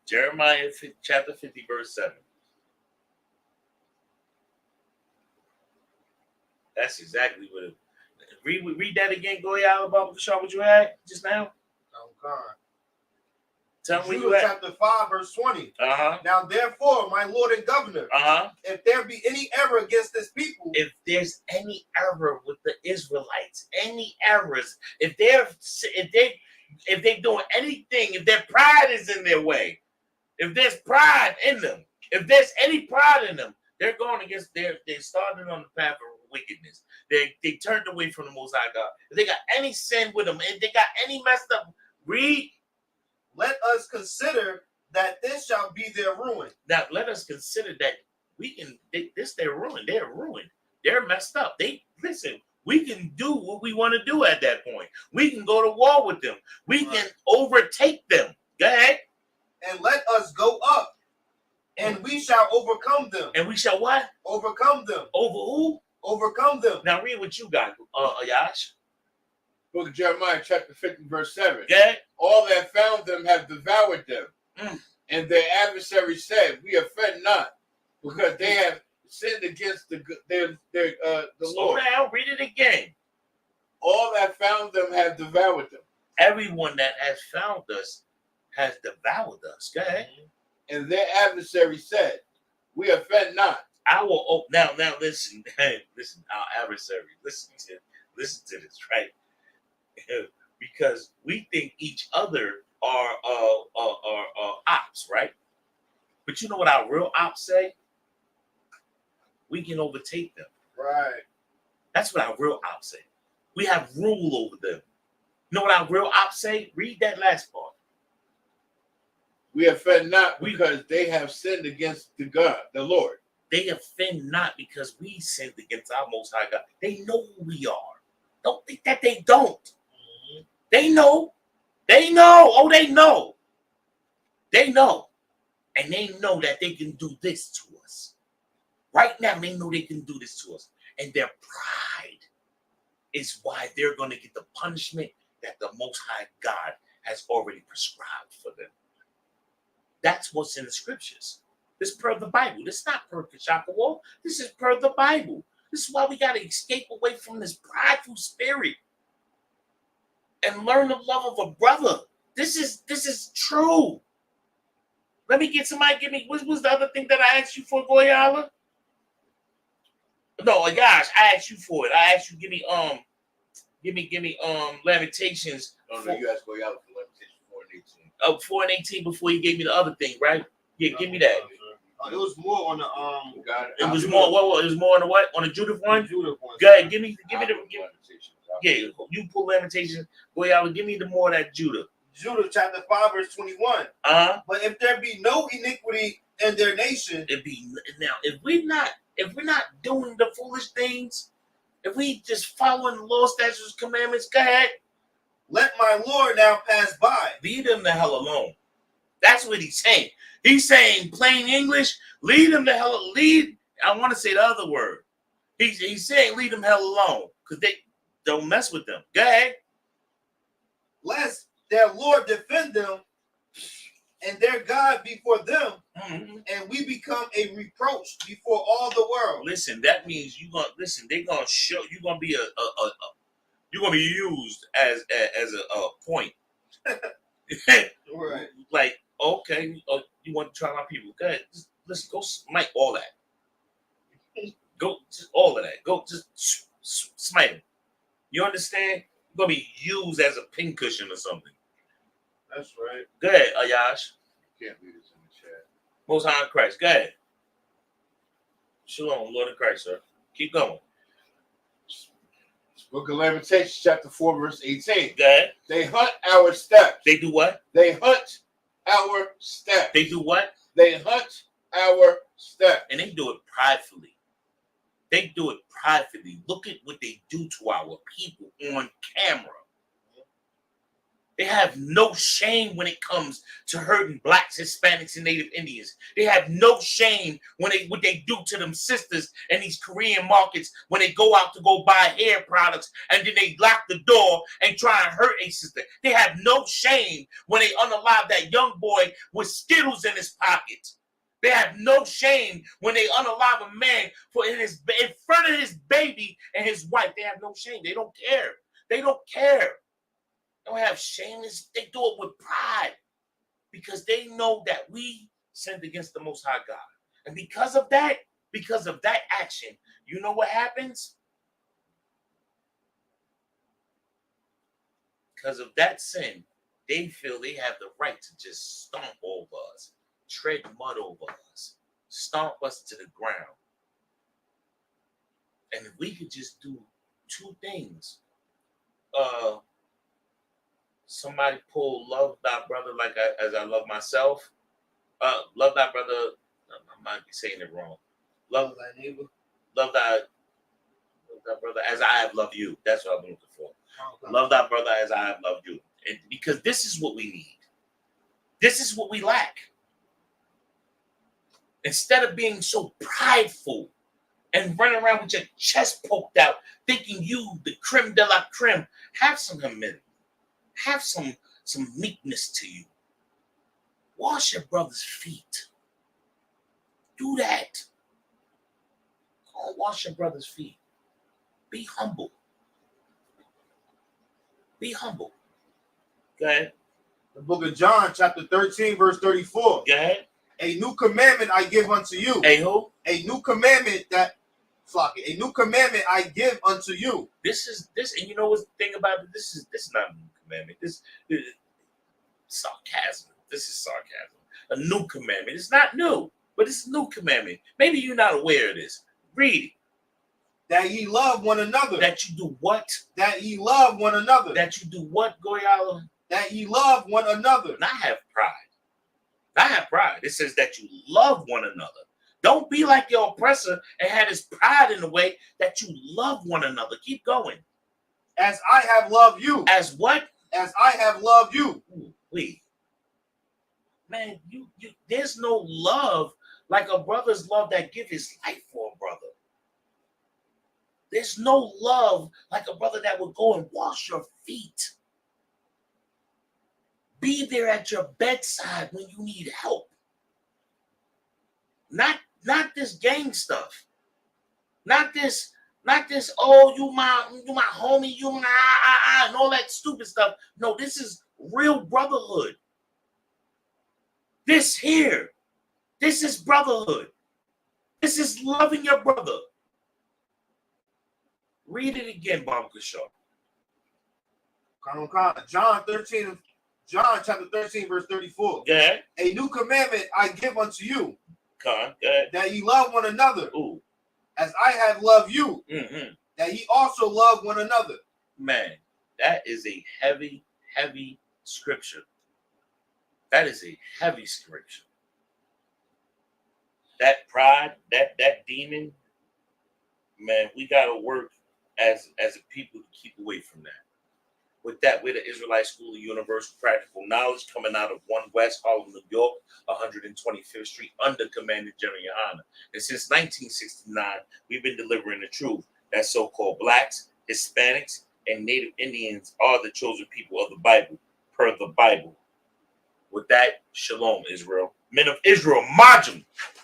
Speaker 1: Jeremiah chapter 50, verse 7. That's exactly what it. Read that again, Goyal, about Shaw, what you had just now.
Speaker 3: Okay.
Speaker 1: Tell me where you
Speaker 3: Judah
Speaker 1: at.
Speaker 3: chapter 5, verse 20.
Speaker 1: Uh-huh.
Speaker 3: Now, therefore, my Lord and governor,
Speaker 1: Uh-huh.
Speaker 3: if there be any error against this people,
Speaker 1: If there's any error with the Israelites, any errors, if they doing anything, if their pride is in their way, if there's pride in them, if there's any pride in them, They're going against they started on the path of wickedness. They turned away from the Most High God. If they got any sin with them, and they got any messed up, read.
Speaker 4: Let us consider that this shall be their ruin.
Speaker 1: Now let us consider that they're ruined. They're ruined. They're messed up. Listen. We can do what we want to do at that point. We can go to war with them. We can overtake them. Go ahead.
Speaker 4: And let us go up, and we shall overcome them.
Speaker 1: And we shall what?
Speaker 4: Overcome them.
Speaker 1: Over who?
Speaker 4: Overcome them.
Speaker 1: Now read what you got, Ayash.
Speaker 2: Book of Jeremiah, chapter 50, verse 7.
Speaker 1: Go ahead.
Speaker 2: All that found them have devoured them. And their adversaries said, we offend not, because they have sinned against the
Speaker 1: Slow
Speaker 2: Lord.
Speaker 1: down, read it again.
Speaker 2: All that found them have devoured them.
Speaker 1: Everyone that has found us has devoured us. Go ahead.
Speaker 2: And their adversary said, we offend not.
Speaker 1: Now listen, listen, our adversary, listen to this, right? Because we think each other are ops, right? But you know what our real ops say? We can overtake them.
Speaker 4: Right.
Speaker 1: That's what our real ops say. We have rule over them. You know what our real ops say? Read that last part.
Speaker 2: We offend not because they have sinned against the Lord.
Speaker 1: They offend not because we sinned against our Most High God. They know who we are. Don't think that they don't. They know. They know. Oh, they know. They know. And they know that they can do this to us. Right now, they know they can do this to us. And their pride is why they're going to get the punishment that the Most High God has already prescribed for them. That's what's in the scriptures. This is per the Bible. This is not per Kashakawa. This is per the Bible. This is why we got to escape away from this prideful spirit and learn the love of a brother. This is true. Let me get somebody. Give me. What was the other thing that I asked you for, Goyala? No, gosh, I asked you for it. I asked you give me Lamentations.
Speaker 2: Oh no, you asked Goyala for Lamentations 4 and 18.
Speaker 1: 4 and 18 before you gave me the other thing, right? Yeah, give me that.
Speaker 4: It was more on the
Speaker 1: It was more. What? It was more on the what? On the Judith one.
Speaker 4: Judith one.
Speaker 1: Go ahead. Give me the.
Speaker 2: Lamentations.
Speaker 1: Yeah, you pull Lamentations. Goyala, give me the more of that Judah.
Speaker 4: Judith chapter 5 verse 21. But if there be no iniquity in their nation,
Speaker 1: If we're not doing the foolish things, if we just following the law, statutes, commandments, go ahead.
Speaker 4: let my Lord now pass by.
Speaker 1: Leave them the hell alone. That's what he's saying. He's saying plain English, leave them the hell. I want to say the other word. He's saying leave them hell alone because they don't mess with them. Go ahead.
Speaker 4: Lest their Lord defend them and their God before them, and we become a reproach before all the world.
Speaker 1: Listen, that means they're gonna show you're gonna be you're gonna be used as a point.
Speaker 4: Right.
Speaker 1: Like, okay, you want to try my people? Go ahead. Listen, go smite all that. Go just all of that. Go just smite them. You understand? You're gonna be used as a pincushion or something.
Speaker 4: That's right.
Speaker 1: Go ahead, Ayash.
Speaker 2: Can't read this in the chat.
Speaker 1: Most High in Christ. Go ahead. Shalom, Lord in Christ, sir. Keep going.
Speaker 2: Book of Lamentations, chapter 4, verse 18.
Speaker 1: Go ahead.
Speaker 2: They hunt our steps.
Speaker 1: They do what?
Speaker 2: They hunt our steps.
Speaker 1: They do what?
Speaker 2: They hunt our steps.
Speaker 1: And they do it pridefully. They do it pridefully. Look at what they do to our people on camera. They have no shame when it comes to hurting blacks, Hispanics, and Native Indians. They have no shame when what they do to them sisters in these Korean markets when they go out to go buy hair products and then they lock the door and try and hurt a sister. They have no shame when they unalive that young boy with Skittles in his pocket. They have no shame when they unalive a man in front of his baby and his wife. They have no shame. They don't care. They don't care. They don't have shame. They do it with pride because they know that we sinned against the Most High God. And because of that action, you know what happens? Because of that sin, they feel they have the right to just stomp over us, tread mud over us, stomp us to the ground. And if we could just do two things, somebody pull love thy brother like as I love myself. Love thy brother. I might be saying it wrong. Love
Speaker 3: thy neighbor.
Speaker 1: Love thy brother as I have loved you. That's what I'm looking for. Love thy brother as I have loved you. And because this is what we need. This is what we lack. Instead of being so prideful and running around with your chest poked out, thinking you the creme de la creme, have some humility. Have some meekness to you. Wash your brother's feet. Do that. Go wash your brother's feet. Be humble. Be humble. Go ahead.
Speaker 4: The book of John, chapter 13, verse 34.
Speaker 1: Go ahead.
Speaker 4: A new commandment I give unto you.
Speaker 1: Hey, who?
Speaker 4: A new commandment a new commandment I give unto you.
Speaker 1: This, and you know what's the thing about it? This is not a new commandment. This is sarcasm. This is sarcasm. A new commandment. It's not new, but it's a new commandment. Maybe you're not aware of this. Read it.
Speaker 4: That ye love one another.
Speaker 1: That you do what?
Speaker 4: That ye love one another.
Speaker 1: That you do what, Goyala?
Speaker 4: That ye love one another.
Speaker 1: Not have pride. Not have pride. It says that you love one another. Don't be like your oppressor and have his pride in the way that you love one another. Keep going.
Speaker 4: As I have loved you.
Speaker 1: As what?
Speaker 4: As I have loved you.
Speaker 1: Ooh, wait. Man, you there's no love like a brother's love that give his life for a brother. There's no love like a brother that would go and wash your feet. Be there at your bedside when you need help. Not this gang stuff. Not this, oh, you my homie, you my and all that stupid stuff. No, this is real brotherhood. This is brotherhood. This is loving your brother. Read it again, Bob Shaw.
Speaker 4: John chapter 13, verse 34.
Speaker 1: Yeah.
Speaker 4: A new commandment I give unto you.
Speaker 1: Good.
Speaker 4: That ye love one another.
Speaker 1: Ooh.
Speaker 4: As I have loved you.
Speaker 1: Mm-hmm.
Speaker 4: That ye also love one another.
Speaker 1: Man, that is a heavy, heavy scripture. That is a heavy scripture. That pride, that demon, man, we gotta work as a people to keep away from that. With that, we're the Israelite School of Universal Practical Knowledge coming out of 1 West Harlem, New York, 125th Street, under Commander General YAHANNA. And since 1969, we've been delivering the truth that so-called blacks, Hispanics, and Native Indians are the chosen people of the Bible, per the Bible. With that, shalom, Israel. Men of Israel, march 'em.